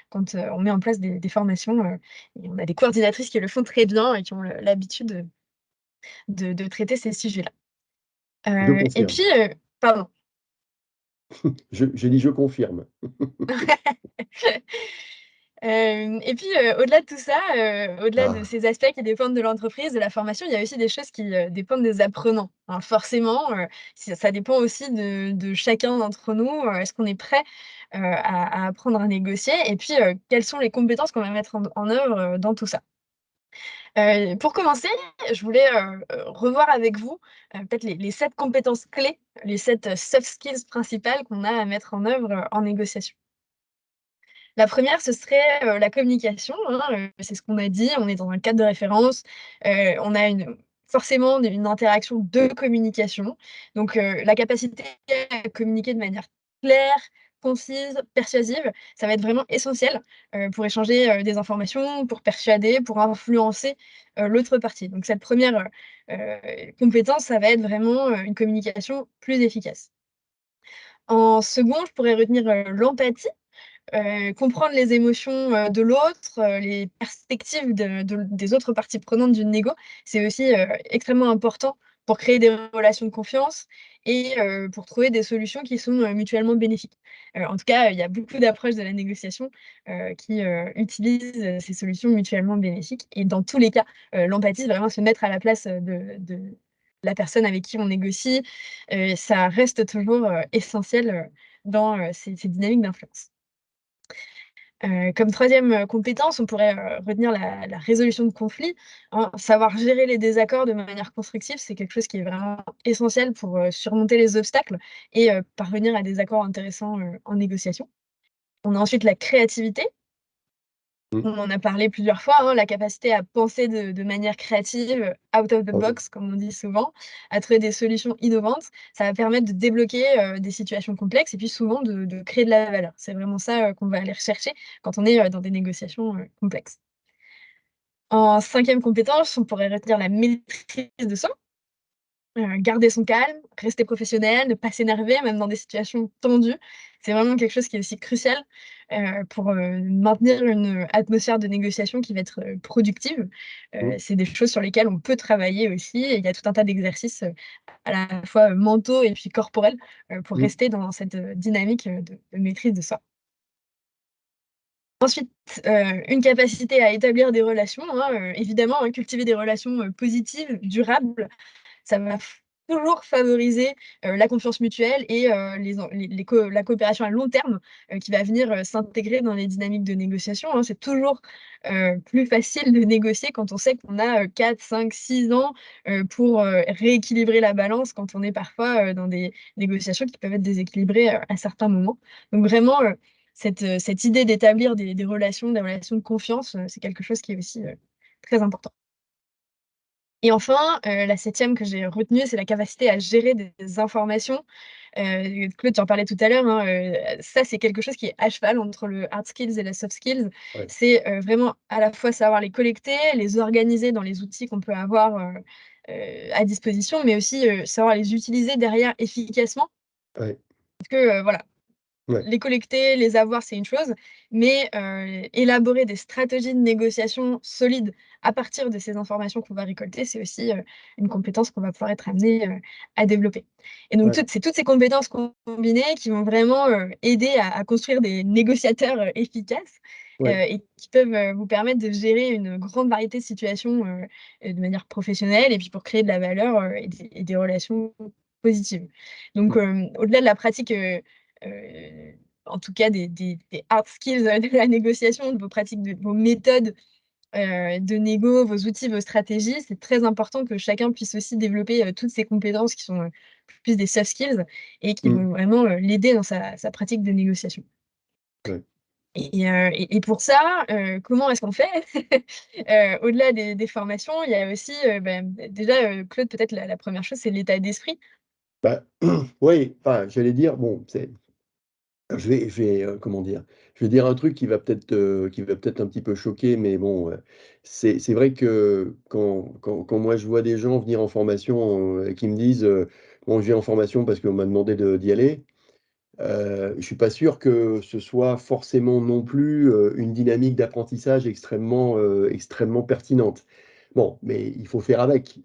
quand, on met en place des formations, et on a des coordinatrices qui le font très bien et qui ont l'habitude de traiter ces sujets-là. Je Et confirme. puis, pardon. J'ai dit: «Je confirme». Et puis, au-delà de tout ça, au-delà de Ah! ces aspects qui dépendent de l'entreprise, de la formation, il y a aussi des choses qui, dépendent des apprenants. Hein, forcément, ça dépend aussi de chacun d'entre nous, est-ce qu'on est prêt, à apprendre à négocier? Et puis, quelles sont les compétences qu'on va mettre en œuvre, dans tout ça? Pour commencer, je voulais, revoir avec vous, peut-être les 7 compétences clés, les 7 soft skills principales qu'on a à mettre en œuvre, en négociation. La première, ce serait, la communication, hein, c'est ce qu'on a dit, on est dans un cadre de référence, on a forcément une interaction de communication. Donc, la capacité à communiquer de manière claire, concise, persuasive, ça va être vraiment essentiel, pour échanger, des informations, pour persuader, pour influencer, l'autre partie. Donc cette première compétence, ça va être vraiment, une communication plus efficace. En second, je pourrais retenir, l'empathie. Comprendre les émotions, de l'autre, les perspectives des autres parties prenantes d'une négo, c'est aussi, extrêmement important pour créer des relations de confiance et pour trouver des solutions qui sont, mutuellement bénéfiques. En tout cas, il y a beaucoup d'approches de la négociation, qui, utilisent, ces solutions mutuellement bénéfiques et dans tous les cas, l'empathie, c'est vraiment se mettre à la place, de la personne avec qui on négocie, ça reste toujours, essentiel, dans, ces dynamiques d'influence. Comme troisième compétence, on pourrait, retenir la résolution de conflits, hein. Savoir gérer les désaccords de manière constructive, c'est quelque chose qui est vraiment essentiel pour, surmonter les obstacles et parvenir à des accords intéressants, en négociation. On a ensuite la créativité. Mmh. On en a parlé plusieurs fois, hein, la capacité à penser de manière créative, out of the Ah oui. box comme on dit souvent, à trouver des solutions innovantes. Ça va permettre de débloquer, des situations complexes et puis souvent de créer de la valeur. C'est vraiment ça, qu'on va aller rechercher quand on est, dans des négociations, complexes. En cinquième compétence, on pourrait retenir la maîtrise de soi. garder son calme, rester professionnel, ne pas s'énerver, même dans des situations tendues. C'est vraiment quelque chose qui est aussi crucial, pour, maintenir une atmosphère de négociation qui va être, productive. Mmh. C'est des choses sur lesquelles on peut travailler aussi et il y a tout un tas d'exercices, à la fois, mentaux et puis corporels, pour Mmh. rester dans cette, dynamique, de maîtrise de soi. Ensuite, une capacité à établir des relations, hein, évidemment, hein, cultiver des relations, positives, durables. Ça va toujours favoriser, la confiance mutuelle et la coopération à long terme, qui va venir, s'intégrer dans les dynamiques de négociation, hein. C'est toujours, plus facile de négocier quand on sait qu'on a, 4, 5, 6 ans, pour, rééquilibrer la balance quand on est parfois, dans des négociations qui peuvent être déséquilibrées, à certains moments. Donc vraiment, cette idée d'établir des relations de confiance, c'est quelque chose qui est aussi, très important. Et enfin, la 7e que j'ai retenue, c'est la capacité à gérer des informations. Claude, tu en parlais tout à l'heure, hein, ça, c'est quelque chose qui est à cheval entre le hard skills et la soft skills. Ouais. C'est, vraiment à la fois savoir les collecter, les organiser dans les outils qu'on peut avoir, à disposition, mais aussi, savoir les utiliser derrière efficacement. Ouais. Parce que, voilà, Ouais. les collecter, les avoir, c'est une chose, mais élaborer des stratégies de négociation solides à partir de ces informations qu'on va récolter, c'est aussi, une compétence qu'on va pouvoir être amené, à développer. Et donc Ouais. c'est toutes ces compétences combinées qui vont vraiment, aider à construire des négociateurs, efficaces, Ouais. et qui peuvent, vous permettre de gérer une grande variété de situations, de manière professionnelle et puis pour créer de la valeur, et des relations positives. Donc Mmh. au-delà de la pratique, heu, en tout cas des hard skills, de la négociation, de vos pratiques, de vos méthodes, de négo, vos outils, vos stratégies. C'est très important que chacun puisse aussi développer, toutes ces compétences qui sont, plus des soft skills et qui Mmh. vont vraiment, l'aider dans sa pratique de négociation. Ouais. Et pour ça, comment est-ce qu'on fait? Au-delà des formations, il y a aussi, déjà, Claude, peut-être la 1re chose, c'est l'état d'esprit. Bah, oui, enfin, j'allais dire, bon, comment dire? Je vais dire un truc qui va peut-être un petit peu choquer, mais bon, c'est vrai que quand moi je vois des gens venir en formation, et qui me disent, «Bon, je viens en formation parce qu'on m'a demandé d'y aller», je suis pas sûr que ce soit forcément non plus, une dynamique d'apprentissage extrêmement pertinente. Bon, mais il faut faire avec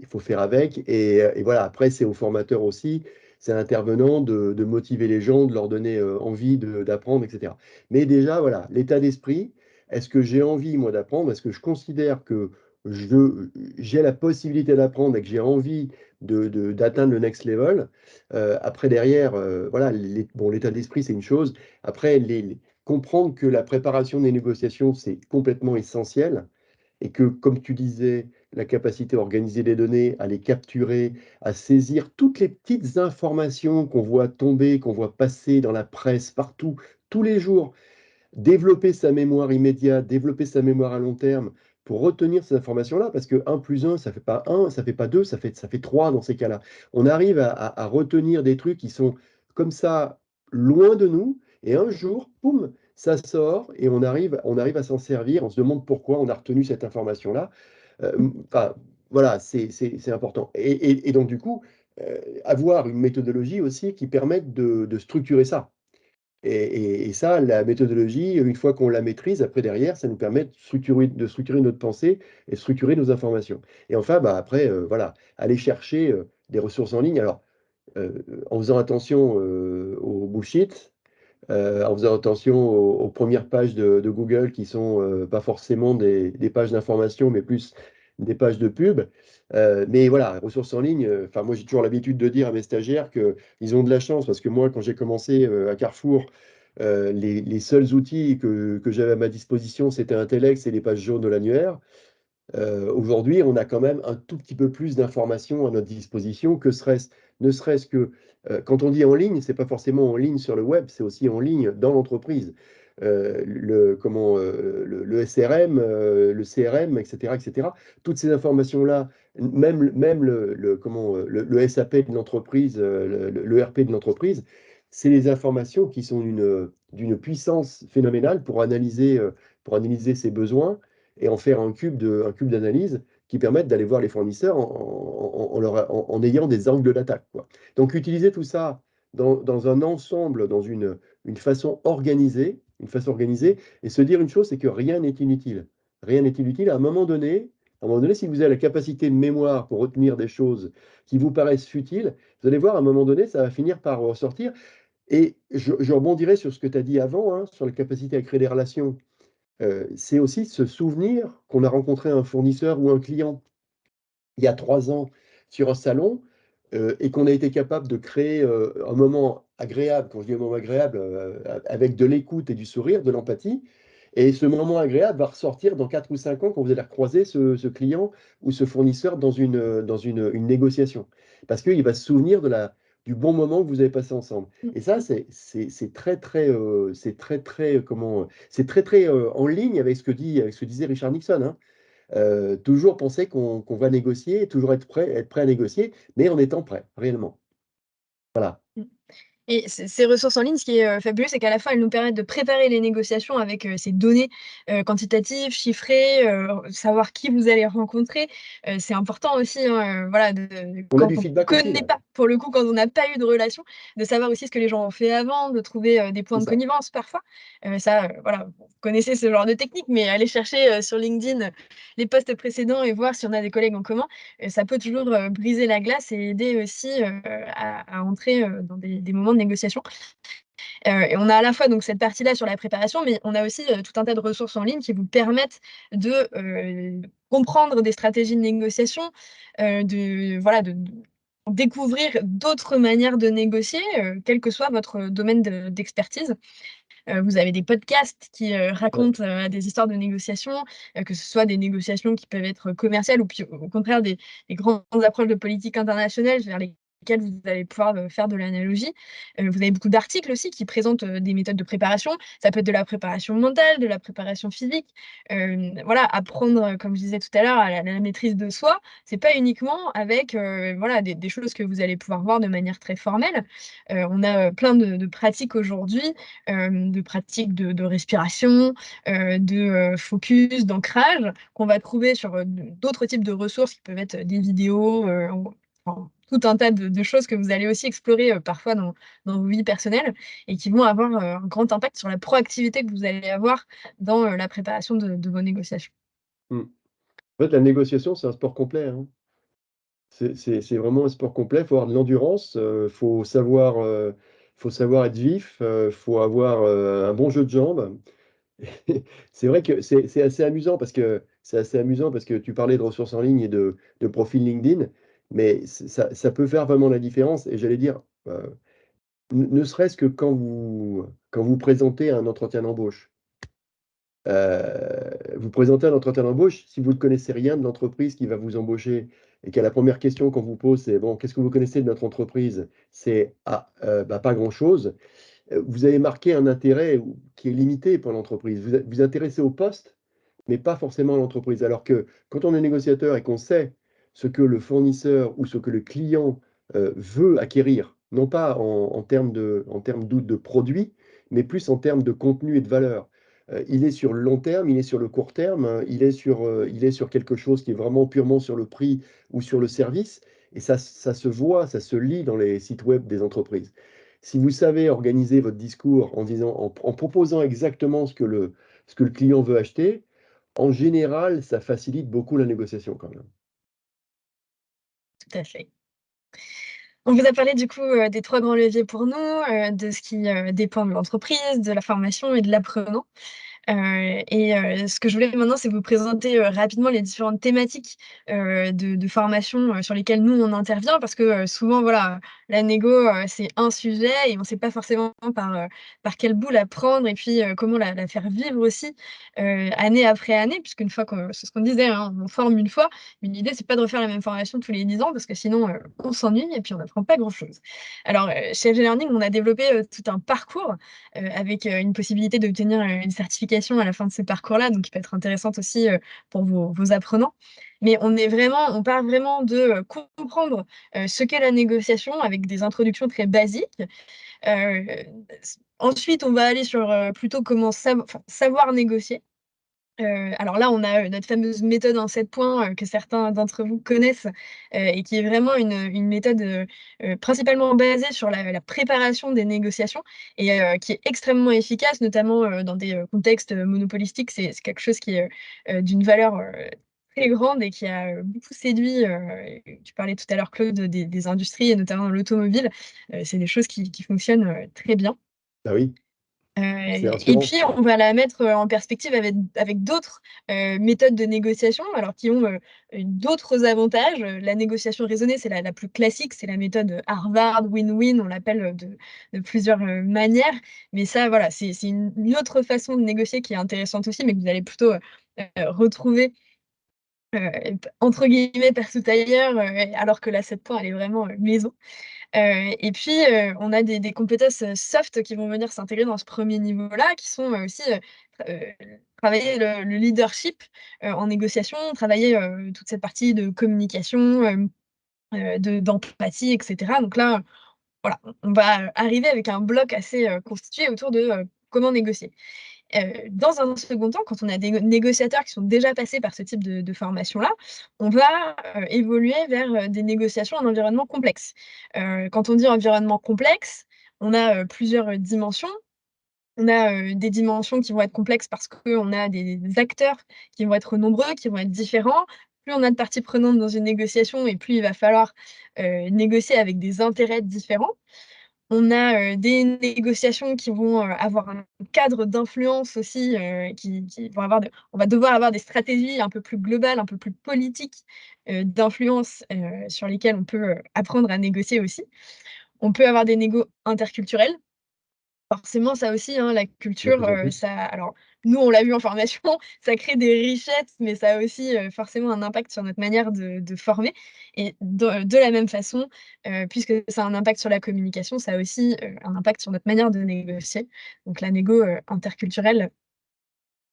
et voilà, après c'est au formateur aussi, c'est à l'intervenant de motiver les gens, de leur donner, envie d'apprendre et cetera. Mais déjà, voilà, l'état d'esprit, est-ce que j'ai envie moi d'apprendre? Est-ce que je considère que je j'ai la possibilité d'apprendre et que j'ai envie d'atteindre le next level? Après derrière, voilà, l'état d'esprit, c'est une chose. Après comprendre que la préparation des négociations, c'est complètement essentiel et que, comme tu disais, la capacité à organiser les données, à les capturer, à saisir toutes les petites informations qu'on voit tomber, qu'on voit passer dans la presse, partout, tous les jours. Développer sa mémoire immédiate, développer sa mémoire à long terme pour retenir ces informations-là, parce que 1 + 1, ça fait pas 1, ça fait pas 2, ça fait 3 dans ces cas-là. On arrive à retenir des trucs qui sont comme ça, loin de nous et un jour, poum, ça sort et on arrive à s'en servir. On se demande pourquoi on a retenu cette information-là. Enfin, voilà, c'est important et donc du coup, avoir une méthodologie aussi qui permette de structurer ça. Et ça, la méthodologie, une fois qu'on la maîtrise, après derrière, ça nous permet de structurer notre pensée et de structurer nos informations. Et enfin, bah, après, voilà, aller chercher, des ressources en ligne. Alors, en faisant attention, au bullshit, en faisant attention aux 1res pages de Google qui sont, pas forcément des pages d'information, mais plus des pages de pub. Mais voilà, ressources en ligne, enfin moi j'ai toujours l'habitude de dire à mes stagiaires qu'ils ont de la chance parce que moi quand j'ai commencé, à Carrefour, les seuls outils que j'avais à ma disposition, c'était un Telex et les pages jaunes de l'annuaire. Aujourd'hui, on a quand même un tout petit peu plus d'informations à notre disposition, ne serait-ce que, quand on dit en ligne, c'est pas forcément en ligne sur le web, c'est aussi en ligne dans l'entreprise. Le SRM, le CRM, et cetera, et cetera. Toutes ces informations-là, même le SAP de l'entreprise, le ERP de l'entreprise, c'est les informations qui sont d'une puissance phénoménale pour analyser ses besoins et en faire un cube d'analyse qui permettent d'aller voir les fournisseurs en ayant des angles d'attaque, quoi. Donc utiliser tout ça dans un ensemble, dans une façon organisée, et se dire une chose, c'est que rien n'est inutile. Rien n'est inutile. À un moment donné, si vous avez la capacité de mémoire pour retenir des choses qui vous paraissent futiles, vous allez voir, à un moment donné, ça va finir par ressortir. Et je rebondirai sur ce que tu as dit avant, hein, sur la capacité à créer des relations. C'est aussi se souvenir qu'on a rencontré un fournisseur ou un client il y a 3 ans sur un salon, et qu'on a été capable de créer, un moment agréable. Quand je dis un moment agréable, avec de l'écoute et du sourire, de l'empathie, et ce moment agréable va ressortir dans 4 ou 5 ans quand vous allez recroiser ce client ou ce fournisseur dans une négociation. Parce qu'il va se souvenir du bon moment que vous avez passé ensemble. Et ça, c'est très, très, c'est très, très, en ligne avec ce que disait Richard Nixon, hein. Toujours penser qu'on va négocier, toujours être prêt à négocier, mais en étant prêt, réellement. Voilà. Mmh. Et ces ressources en ligne, ce qui est, fabuleux, c'est qu'à la fois, elles nous permettent de préparer les négociations avec, ces données, quantitatives, chiffrées, savoir qui vous allez rencontrer. C'est important aussi, hein, voilà, On a quand du on feedback aussi, connaît là. pas, pour le coup, quand on n'a pas eu de relation, de savoir aussi ce que les gens ont fait avant, de trouver, des points C'est de ça. connivence parfois. Ça, voilà, vous connaissez ce genre de technique, mais aller chercher, sur LinkedIn, les posts précédents et voir si on a des collègues en commun, ça peut toujours, briser la glace et aider aussi, à entrer, dans des moments de négociation. Et on a à la fois donc cette partie-là sur la préparation, mais on a aussi, tout un tas de ressources en ligne qui vous permettent de, comprendre des stratégies de négociation, de découvrir d'autres manières de négocier, quel que soit votre domaine d'expertise. Vous avez des podcasts qui, Ouais. racontent, des histoires de négociation, que ce soit des négociations qui peuvent être commerciales ou puis au contraire des grandes approches de politique internationale vers lesquelles vous allez pouvoir, faire de l'analogie. Vous avez beaucoup d'articles aussi qui présentent, des méthodes de préparation. Ça peut être de la préparation mentale, de la préparation physique. Voilà, apprendre, comme je disais tout à l'heure, à la maîtrise de soi, c'est pas uniquement avec, voilà, des choses que vous allez pouvoir voir de manière très formelle. On a, plein de pratiques aujourd'hui, de pratiques de respiration, focus, d'ancrage qu'on va trouver sur, d'autres types de ressources qui peuvent être des vidéos, ou enfin, tout un tas de choses que vous allez aussi explorer, parfois dans vos vies personnelles et qui vont avoir, un grand impact sur la proactivité que vous allez avoir dans, la préparation de vos négociations. Mmh. En fait, la négociation, c'est un sport complet, hein. C'est vraiment un sport complet. Il faut avoir de l'endurance, faut savoir être vif, faut avoir, un bon jeu de jambes. C'est vrai que c'est assez amusant parce que tu parlais de ressources en ligne et de profil LinkedIn, mais ça peut faire vraiment la différence, et j'allais dire, ne serait-ce que quand vous présentez un entretien d'embauche. Vous présentez un entretien d'embauche, si vous ne connaissez rien de l'entreprise qui va vous embaucher et que la première question qu'on vous pose, c'est: «Bon, qu'est-ce que vous connaissez de notre entreprise?» C'est: «Ah, bah, pas grand-chose». Vous avez marqué un intérêt qui est limité pour l'entreprise. Vous intéressez au poste, mais pas forcément à l'entreprise. Alors que quand on est négociateur et qu'on sait ce que le fournisseur ou ce que le client, veut acquérir, non pas en termes de produit, mais plus en termes de contenu et de valeur. Il est sur le long terme, il est sur le court terme, hein, il est sur quelque chose qui est vraiment purement sur le prix ou sur le service, et ça se voit, ça se lit dans les sites web des entreprises. Si vous savez organiser votre discours en proposant exactement ce que le client veut acheter, en général, ça facilite beaucoup la négociation quand même. Tout à fait. On vous a parlé du coup, des 3 grands leviers pour nous, de ce qui, dépend de l'entreprise, de la formation et de l'apprenant. Ce que je voulais maintenant, c'est vous présenter, rapidement les différentes thématiques, de formation, sur lesquelles nous on intervient parce que, souvent voilà, la négo, c'est un sujet et on ne sait pas forcément par quel bout la prendre et puis, comment la faire vivre aussi, année après année. Puisqu'une fois que c'est ce qu'on disait, hein, on forme une fois, mais l'idée c'est pas de refaire la même formation tous les 10 ans parce que sinon, on s'ennuie et puis on n'apprend pas grand chose. Alors, chez LG Learning, on a développé, tout un parcours, avec, une possibilité d'obtenir, une certification à la fin de ce parcours-là, donc qui peut être intéressante aussi, pour vos apprenants. Mais on part vraiment de, comprendre, ce qu'est la négociation avec des introductions très basiques. Ensuite, on va aller sur, plutôt comment savoir négocier. Alors là, on a, notre fameuse méthode en 7 points, que certains d'entre vous connaissent, et qui est vraiment une méthode, principalement basée sur la préparation des négociations et qui est extrêmement efficace, notamment, dans des, contextes, monopolistiques. C'est quelque chose qui est, d'une valeur, très grande et qui a, beaucoup séduit, tu parlais tout à l'heure, Claude, des industries et notamment l'automobile. C'est des choses qui fonctionnent, très bien. Bah oui, c'est Et rassurant. puis on va la mettre, en perspective avec d'autres, méthodes de négociation, alors qui ont, d'autres avantages. La négociation raisonnée, c'est la plus classique, c'est la méthode, Harvard, win-win, on l'appelle, de plusieurs, manières. Mais ça, voilà, c'est une autre façon de négocier qui est intéressante aussi, mais que vous allez plutôt, retrouver, heu, entre guillemets «partout ailleurs», alors que la 7 points, elle est vraiment, maison. Et puis, on a des compétences, soft qui vont venir s'intégrer dans ce premier niveau-là, qui sont, aussi, travailler le leadership, en négociation, travailler, toute cette partie de communication, d'empathie et cetera. Donc là, voilà, on va arriver avec un bloc assez, constitué autour de, comment négocier. Dans un second temps, quand on a des négociateurs qui sont déjà passés par ce type de formation-là, on va, évoluer vers, des négociations en environnement complexe. Quand on dit environnement complexe, on a, plusieurs, dimensions. On a, des dimensions qui vont être complexes parce qu'on a des acteurs qui vont être nombreux, qui vont être différents. Plus on a de parties prenantes dans une négociation et plus il va falloir, négocier avec des intérêts différents. On a, des négociations qui vont, avoir un cadre d'influence aussi, qui vont avoir on va devoir avoir des stratégies un peu plus globales, un peu plus politiques, d'influence, sur lesquelles on peut, apprendre à négocier aussi. On peut avoir des négos interculturels. Forcément, ça aussi, hein, la De culture, plus en plus. ça alors nous, on l'a vu en formation, ça crée des richesses, mais ça a aussi, forcément un impact sur notre manière de former et de la même façon, puisque ça a un impact sur la communication, ça a aussi, un impact sur notre manière de négocier. Donc la négo, interculturelle,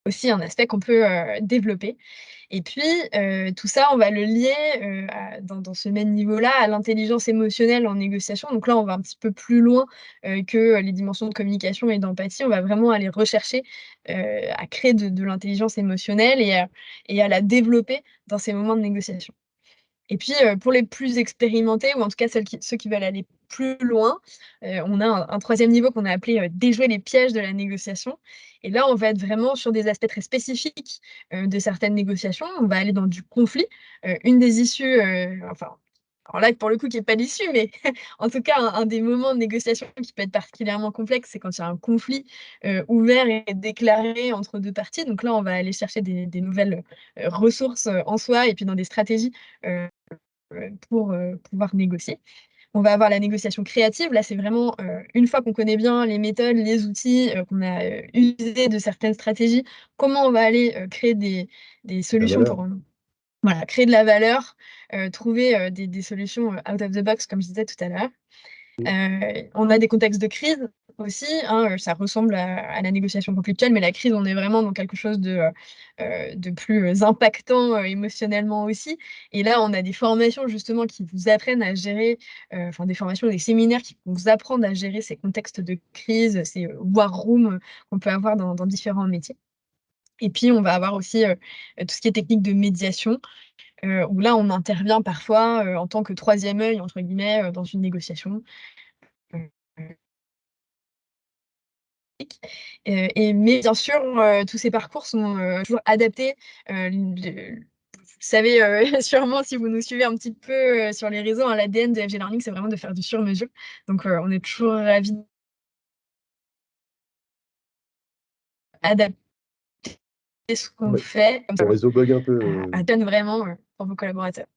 aussi un aspect qu'on peut, développer. Et puis, tout ça, on va le lier, dans ce même niveau-là à l'intelligence émotionnelle en négociation. Donc là, on va un petit peu plus loin, que les dimensions de communication et d'empathie. On va vraiment aller rechercher, à créer de l'intelligence émotionnelle et à la développer dans ces moments de négociation. Et puis, pour les plus expérimentés ou en tout cas ceux qui veulent aller plus loin, on a un 3e niveau qu'on a appelé, déjouer les pièges de la négociation et là, on va être vraiment sur des aspects très spécifiques, de certaines négociations. On va aller dans du conflit. Une des issues, enfin, alors là, pour le coup, qui est pas l'issue, mais en tout cas, un des moments de négociation qui peut être particulièrement complexe, c'est quand il y a un conflit, ouvert et déclaré entre 2 parties. Donc là, on va aller chercher des nouvelles, ressources, en soi et puis dans des stratégies, heu pour, pouvoir négocier. On va avoir la négociation créative. Là, c'est vraiment, une fois qu'on connaît bien les méthodes, les outils, qu'on a, usé de certaines stratégies, comment on va aller, créer des La solutions valeur. pour, voilà, créer de la valeur, trouver, des solutions, out of the box comme je disais tout à l'heure. Mmh. On a des contextes de crise aussi, hein, ça ressemble à la négociation conflictuelle, mais la crise, on est vraiment dans quelque chose de plus, impactant, émotionnellement aussi et là, on a des formations justement qui vous apprennent à gérer, enfin des formations, des séminaires qui vont vous apprendre à gérer ces contextes de crise, ces, war rooms, qu'on peut avoir dans différents métiers et puis on va avoir aussi, tout ce qui est technique de médiation, où là, on intervient parfois, en tant que «troisième œil» entre guillemets, dans une négociation. Heu et mais bien sûr, tous ces parcours sont, toujours adaptés, le vous savez, sûrement si vous nous suivez un petit peu, sur les réseaux, hein, l'ADN de FG Learning, c'est vraiment de faire du sur mesure. Donc, on est toujours ravis d'adapter ce qu'on Ouais. fait comme ça Ton réseau bug un peu, à donne vraiment, pour vos collaborateurs.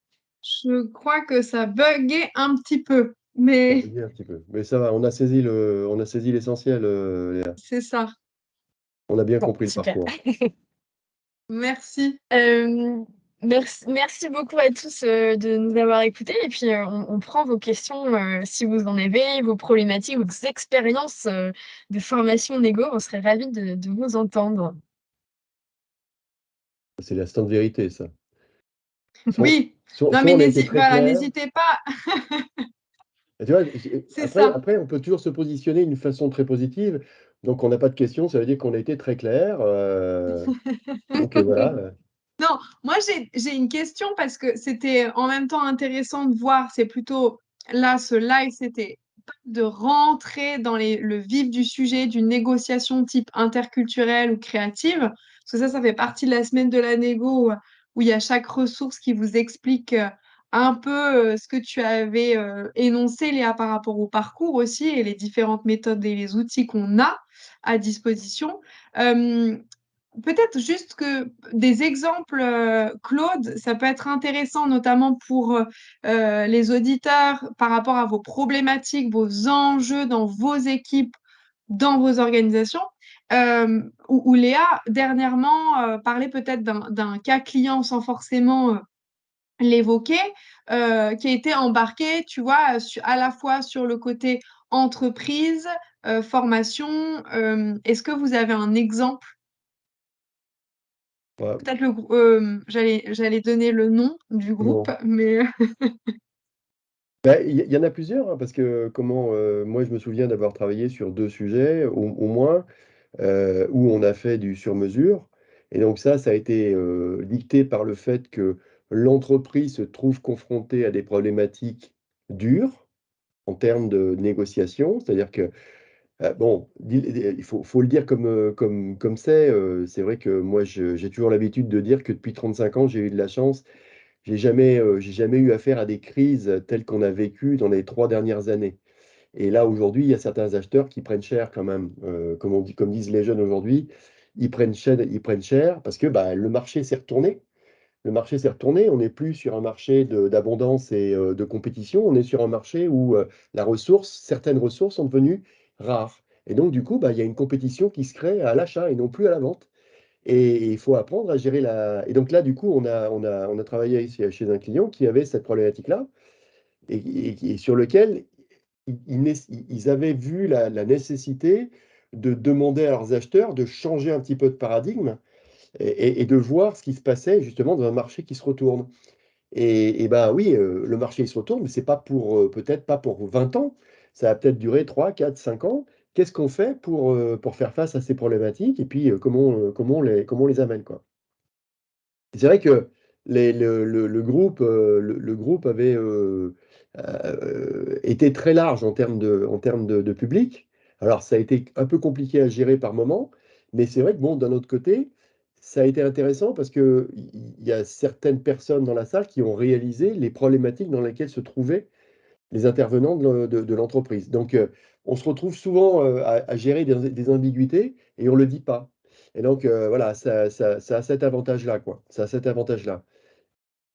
Je crois que ça buguait un petit peu, ça mais buguait un petit peu. Mais ça va, on a saisi l'essentiel, Léa. c'est ça. On a bien Bon, compris le super. parcours. Merci. Merci beaucoup à tous, de nous avoir écoutés et puis, on prend vos questions, si vous en avez, vos problématiques, vos expériences, de formation négo. On serait ravis de vous entendre. C'est l'instant de vérité, ça. Soit Oui. soit Non, soit mais on a été très voilà, clair. n'hésitez pas. Et tu vois, j'ai C'est après ça. après on peut toujours se positionner d'une façon très positive. Donc on n'a pas de questions, ça veut dire qu'on a été très clair. Donc voilà. Non, moi j'ai une question parce que c'était en même temps intéressant de voir, c'est plutôt là, ce live, c'était de rentrer dans le vif du sujet d'une négociation type interculturelle ou créative, parce que ça fait partie de la semaine de la négo où il y a chaque ressource qui vous explique un peu ce que tu avais énoncé, Léa, par rapport au parcours aussi et les différentes méthodes et les outils qu'on a à disposition. Euh, Peut-être juste que des exemples, Claude, ça peut être intéressant, notamment pour les auditeurs par rapport à vos problématiques, vos enjeux dans vos équipes, dans vos organisations. Où Léa, dernièrement, parlait peut-être d'un cas client sans forcément l'évoquer, qui a été embarqué, tu vois, à la fois sur le côté entreprise, formation. Est-ce que vous avez un exemple? Voilà. Peut-être j'allais donner le nom du groupe, Non. mais Ben, il y en a plusieurs, hein, parce que moi je me souviens d'avoir travaillé sur 2 sujets au moins, où on a fait du sur-mesure. Et donc ça a été dicté par le fait que l'entreprise se trouve confrontée à des problématiques dures en termes de négociation. C'est-à-dire que, bon, il faut le dire comme c'est. C'est vrai que moi, j'ai toujours l'habitude de dire que depuis 35 ans, j'ai eu de la chance. J'ai jamais eu affaire à des crises telles qu'on a vécues dans les 3 dernières années. Et là, aujourd'hui, il y a certains acheteurs qui prennent cher quand même. Comme disent les jeunes aujourd'hui, ils prennent cher parce que bah, le marché s'est retourné. Le marché s'est retourné. On n'est plus sur un marché d'abondance et de compétition. On est sur un marché où certaines ressources sont devenues rares. Et donc, du coup, bah, il y a une compétition qui se crée à l'achat et non plus à la vente. Et il faut apprendre à gérer la. Et donc là, du coup, on a travaillé ici chez un client qui avait cette problématique-là et sur lequel ils avaient vu la nécessité de demander à leurs acheteurs de changer un petit peu de paradigme et de voir ce qui se passait justement dans un marché qui se retourne. Et ben oui, le marché il se retourne, mais c'est pas pour peut-être pas pour 20 ans, ça va peut-être durer 3, 4, 5 ans. Qu'est-ce qu'on fait pour faire face à ces problématiques et puis comment on les amène, quoi. C'est vrai que le groupe avait été très large en termes de public. Alors, ça a été un peu compliqué à gérer par moment, mais c'est vrai que, bon, d'un autre côté, ça a été intéressant parce qu'il y a certaines personnes dans la salle qui ont réalisé les problématiques dans lesquelles se trouvaient les intervenants de l'entreprise. Donc, on se retrouve souvent à gérer des ambiguïtés et on ne le dit pas. Et donc, voilà, ça a cet avantage-là, quoi. Ça a cet avantage-là.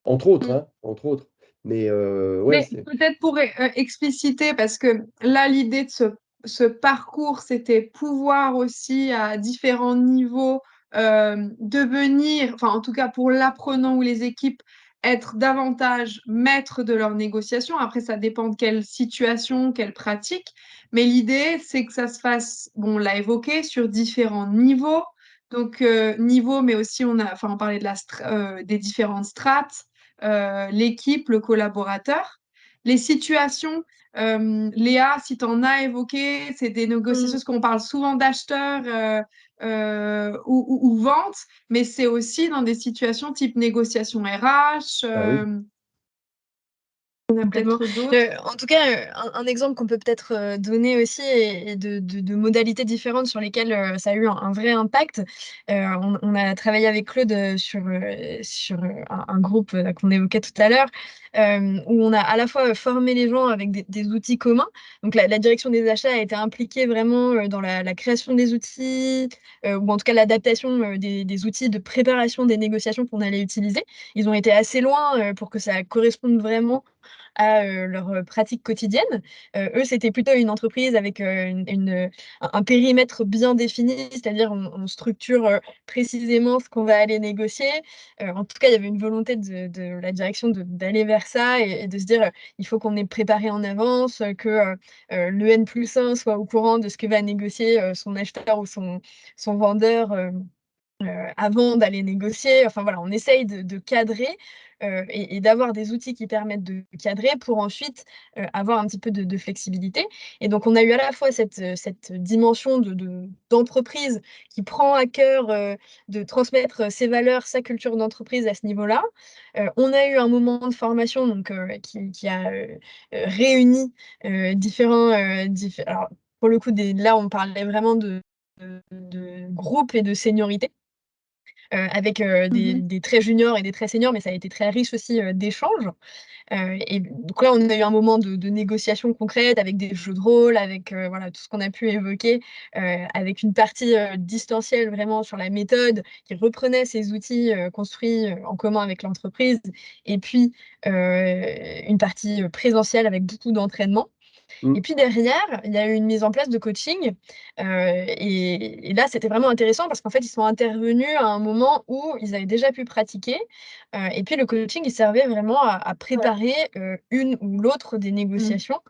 Entre autres, hein, entre autres. Mais ouais, Mais c'est. peut-être pour expliciter, parce que là, l'idée de ce parcours, c'était pouvoir aussi à différents niveaux devenir, enfin en tout cas pour l'apprenant ou les équipes, être davantage maîtres de leur négociation. Après, ça dépend de quelle situation, quelle pratique. Mais l'idée, c'est que ça se fasse, bon, on l'a évoqué, sur différents niveaux. Donc, niveau, mais aussi on parlait de des différentes strates, l'équipe, le collaborateur. Les situations, Léa, si tu en as évoqué, c'est des négociations, Mm. parce qu'on parle souvent d'acheteurs ou vente, mais c'est aussi dans des situations type négociation RH, Ah oui, il y en a Complètement. peut-être d'autres. En tout cas, un exemple qu'on peut peut-être donner aussi et de modalités différentes sur lesquelles ça a eu un vrai impact. On a travaillé avec Claude sur un groupe qu'on évoquait tout à l'heure, où on a à la fois formé les gens avec des outils communs. Donc la direction des achats a été impliquée vraiment dans la création des outils, ou en tout cas l'adaptation des outils de préparation des négociations qu'on allait utiliser. Ils ont été assez loin pour que ça corresponde vraiment à leur pratique quotidienne. Eux, c'était plutôt une entreprise avec un périmètre bien défini, c'est-à-dire on structure précisément ce qu'on va aller négocier. En tout cas, il y avait une volonté de la direction d'aller vers ça et de se dire il faut qu'on ait préparé en avance, que le N+1 soit au courant de ce que va négocier son acheteur ou son vendeur. avant d'aller négocier. Enfin voilà, on essaye de cadrer et d'avoir des outils qui permettent de cadrer pour ensuite avoir un petit peu de flexibilité. Et donc, on a eu à la fois cette dimension d'entreprise qui prend à cœur de transmettre ses valeurs, sa culture d'entreprise à ce niveau-là. On a eu un moment de formation donc, qui a réuni différents. Alors, pour le coup, là, on parlait vraiment de groupe et de seniorité avec Mmh. des très juniors et des très seniors, mais ça a été très riche aussi d'échanges. Et donc là, on a eu un moment de négociation concrète avec des jeux de rôle, avec voilà, tout ce qu'on a pu évoquer, avec une partie distancielle vraiment sur la méthode, qui reprenait ces outils construits en commun avec l'entreprise, et puis une partie présentielle avec beaucoup d'entraînement. Et Mmh. puis derrière, il y a eu une mise en place de coaching, et là, c'était vraiment intéressant parce qu'en fait, ils sont intervenus à un moment où ils avaient déjà pu pratiquer, et puis le coaching, il servait vraiment à Ouais. préparer, une ou l'autre des Mmh. négociations.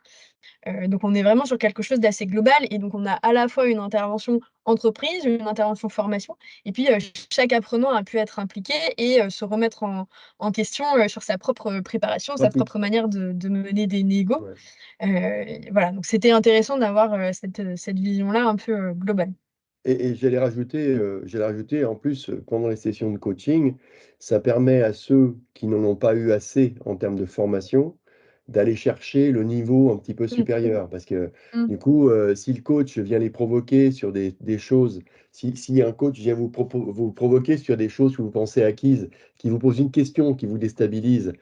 Donc on est vraiment sur quelque chose d'assez global, et donc on a à la fois une intervention entreprise, une intervention formation, et puis, chaque apprenant a pu être impliqué et se remettre en question, sur sa propre préparation, sa propre Pratique. manière de mener des négos. Ouais. Voilà, donc c'était intéressant d'avoir, cette vision-là un peu, globale. Et j'allais rajouter en plus, pendant les sessions de coaching, ça permet à ceux qui n'en ont pas eu assez en termes de formation, d'aller chercher le niveau un petit peu Mmh. supérieur. Parce que Mmh. du coup, si le coach vient les provoquer sur des choses, si un coach vient vous provoquer sur des choses que vous pensez acquises, qui vous pose une question qui vous déstabilise,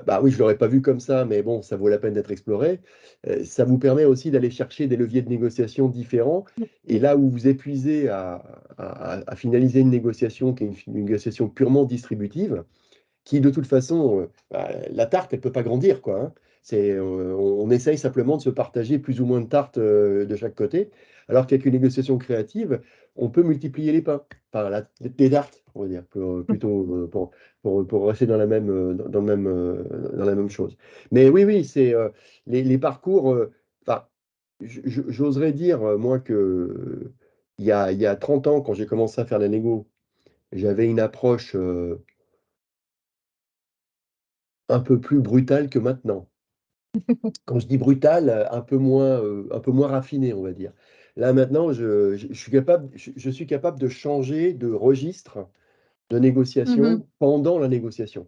bah oui, je l'aurais pas vu comme ça, mais bon, ça vaut la peine d'être exploré. Ça vous permet aussi d'aller chercher des leviers de négociation différents, et là où vous épuisez à finaliser une négociation qui est une négociation purement distributive, qui de toute façon, bah, la tarte, elle peut pas grandir, quoi, hein. On essaye simplement de se partager plus ou moins de tartes de chaque côté, alors qu'avec une négociation créative, on peut multiplier les pains, enfin les tartes, on va dire, plutôt pour rester dans la même, dans le même, dans la même chose. Mais oui, oui, les parcours, enfin, j'oserais dire, moi, que il y a 30 ans, quand j'ai commencé à faire la négo, j'avais une approche un peu plus brutale que maintenant. Quand je dis brutale, un peu moins raffinée, on va dire. Là, maintenant, je suis capable de changer de registre de Mmh. négociation pendant la négociation.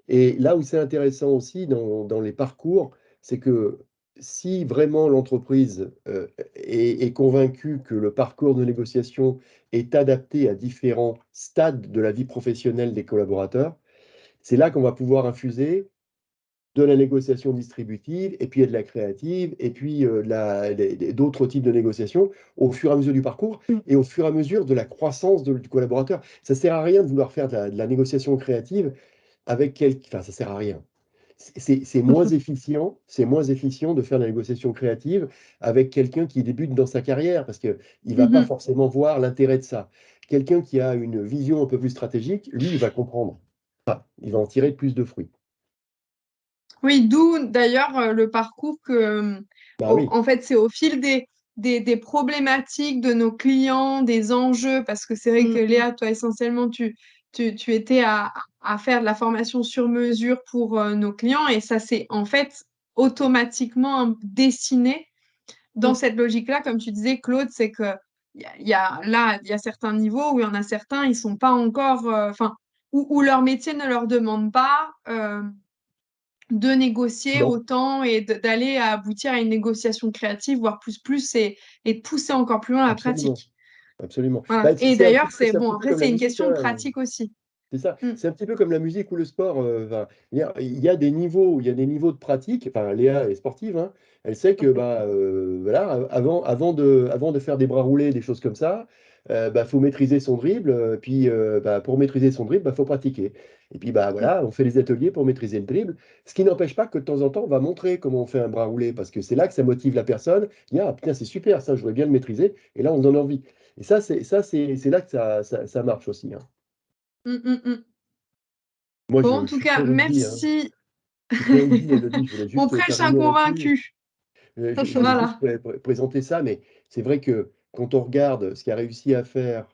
Et là où c'est intéressant aussi dans les parcours, c'est que si vraiment l'entreprise, est convaincue que le parcours de négociation est adapté à différents stades de la vie professionnelle des collaborateurs, c'est là qu'on va pouvoir infuser de la négociation distributive, et puis il y a de la créative, et puis d'autres types de négociations au fur et à mesure du parcours Mmh. et au fur et à mesure de la croissance du collaborateur. Ça ne sert à rien de vouloir faire de la négociation créative avec quelqu'un. Enfin, ça ne sert à rien. C'est moins efficient de faire de la négociation créative avec quelqu'un qui débute dans sa carrière, parce qu'il ne va pas Mmh. forcément voir l'intérêt de ça. Quelqu'un qui a une vision un peu plus stratégique, lui, il va comprendre. Il va en tirer plus de fruits. Oui, d'où d'ailleurs le parcours que, Bah oui. en fait, c'est au fil des problématiques de nos clients, des enjeux, parce que c'est vrai que Mmh mh. Léa, toi, essentiellement, tu étais à faire de la formation sur mesure pour nos clients, et ça s'est en fait automatiquement dessiné dans Mmh. cette logique-là. Comme tu disais, Claude, c'est que il y a certains niveaux où il y en a certains, ils sont pas encore, enfin, où leur métier ne leur demande pas. De négocier Non, autant et d'aller à aboutir à une négociation créative, voire plus, et de pousser encore plus loin la absolument, pratique. absolument. Voilà. Bah, Et d'ailleurs, c'est c'est un bon, petit peu après, comme la c'est une musique, question de hein. pratique aussi. C'est ça. Mmh. C'est un petit peu comme la musique ou le sport. Enfin, il y a des niveaux de pratique. Enfin, Léa est sportive, hein. Elle sait que bah, voilà, avant de faire des bras roulés, des choses comme ça, bah, faut maîtriser son dribble. Puis bah, pour maîtriser son dribble, bah, faut pratiquer. Et puis bah, Mmh. voilà, on fait les ateliers pour maîtriser le dribble. Ce qui n'empêche pas que de temps en temps, on va montrer comment on fait un bras roulé, parce que c'est là que ça motive la personne. Il dit, ah putain, c'est super, ça, je voudrais bien le maîtriser. Et là, on donne envie. Et c'est là que ça marche aussi, hein. Mmh, mmh, mmh. Moi, Bon, en je tout suis cas, très rugby, hein. merci. Je suis très rugby, Elodie. Je voulais On juste prêche un terminer là-dessus. convaincu. Je voulais juste Voilà. présenter ça, mais c'est vrai que quand on regarde ce qu'a réussi à faire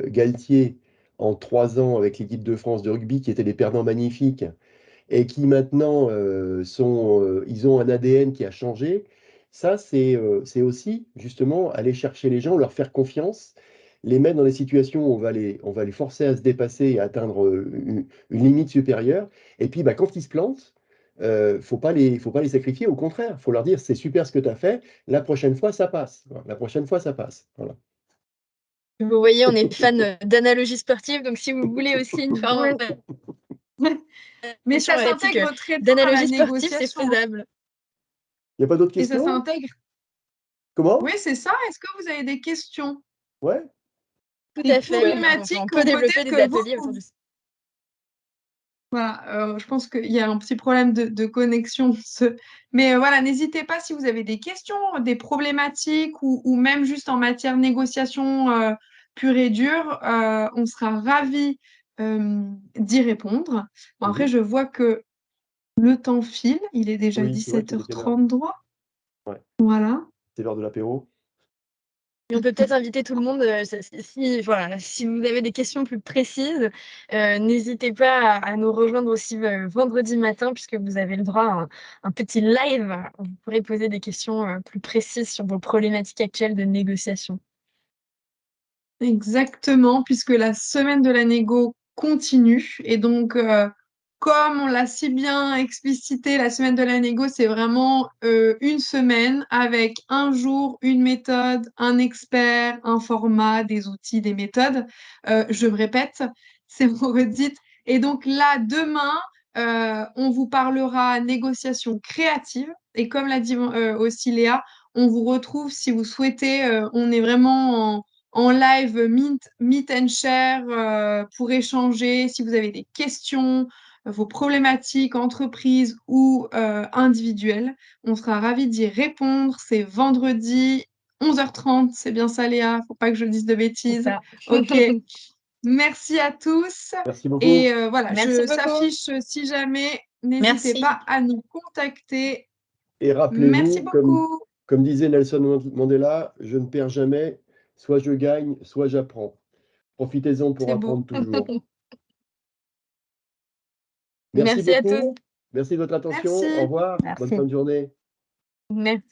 Galtier en 3 ans avec l'équipe de France de rugby, qui étaient des perdants magnifiques, et qui maintenant ils ont un ADN qui a changé, ça, c'est aussi justement aller chercher les gens, leur faire confiance, les mettre dans des situations où on va les forcer à se dépasser et à atteindre une limite supérieure. Et puis, bah, quand ils se plantent, faut pas les sacrifier, au contraire, faut leur dire, c'est super ce que tu as fait, la prochaine fois, ça passe. Voilà, la prochaine fois, ça passe. Voilà. Vous voyez, on est fan d'analogies sportives, donc si vous voulez aussi une formation Mais ça éthique s'intègre très bien à la d'analogies sportives, c'est négociation. faisable. Il n'y a pas d'autres Et ça questions? s'intègre. Comment? Oui, c'est ça. Est-ce que vous avez des questions? Ouais. Tout Des à fait, oui. problématiques On que peut développer peut-être des que vous ateliers autour de ça. voilà, je pense qu'il y a un petit problème de connexion. Mais voilà, n'hésitez pas si vous avez des questions, des problématiques ou même juste en matière de négociation pure et dure, on sera ravis d'y répondre. Bon, après, Mhm. je vois que le temps file, il est déjà Oui, c'est vrai qu'il était l'heure. 17h30 droit. Ouais, Voilà. c'est l'heure de l'apéro. Et on peut peut-être inviter tout le monde, voilà, si vous avez des questions plus précises, n'hésitez pas à nous rejoindre aussi vendredi matin, puisque vous avez le droit à un petit live où vous pourrez poser des questions plus précises sur vos problématiques actuelles de négociation. Exactement, puisque la semaine de la négo continue. Et donc, comme on l'a si bien explicité, la semaine de la négo, c'est vraiment une semaine avec un jour, une méthode, un expert, un format, des outils, des méthodes. Je me répète, c'est mon redite. Et donc là, demain, on vous parlera négociation créative. Et comme l'a dit aussi Léa, on vous retrouve si vous souhaitez. On est vraiment en live meet and share pour échanger si vous avez des questions, vos problématiques entreprises ou individuelles. On sera ravis d'y répondre. C'est vendredi 11h30. C'est bien ça, Léa? Faut pas que je dise de C'est bêtises. ça. Ok. Merci à tous. Merci beaucoup. Et voilà, Merci beaucoup. s'affiche si jamais. N'hésitez Merci. pas à nous contacter. Et Merci rappelez-vous, beaucoup. comme disait Nelson Mandela, je ne perds jamais, soit je gagne, soit j'apprends. Profitez-en pour C'est beau. apprendre toujours. Merci Merci à tous. beaucoup. Merci de votre attention. Au Merci. revoir. Bonne Merci. fin de journée. Merci.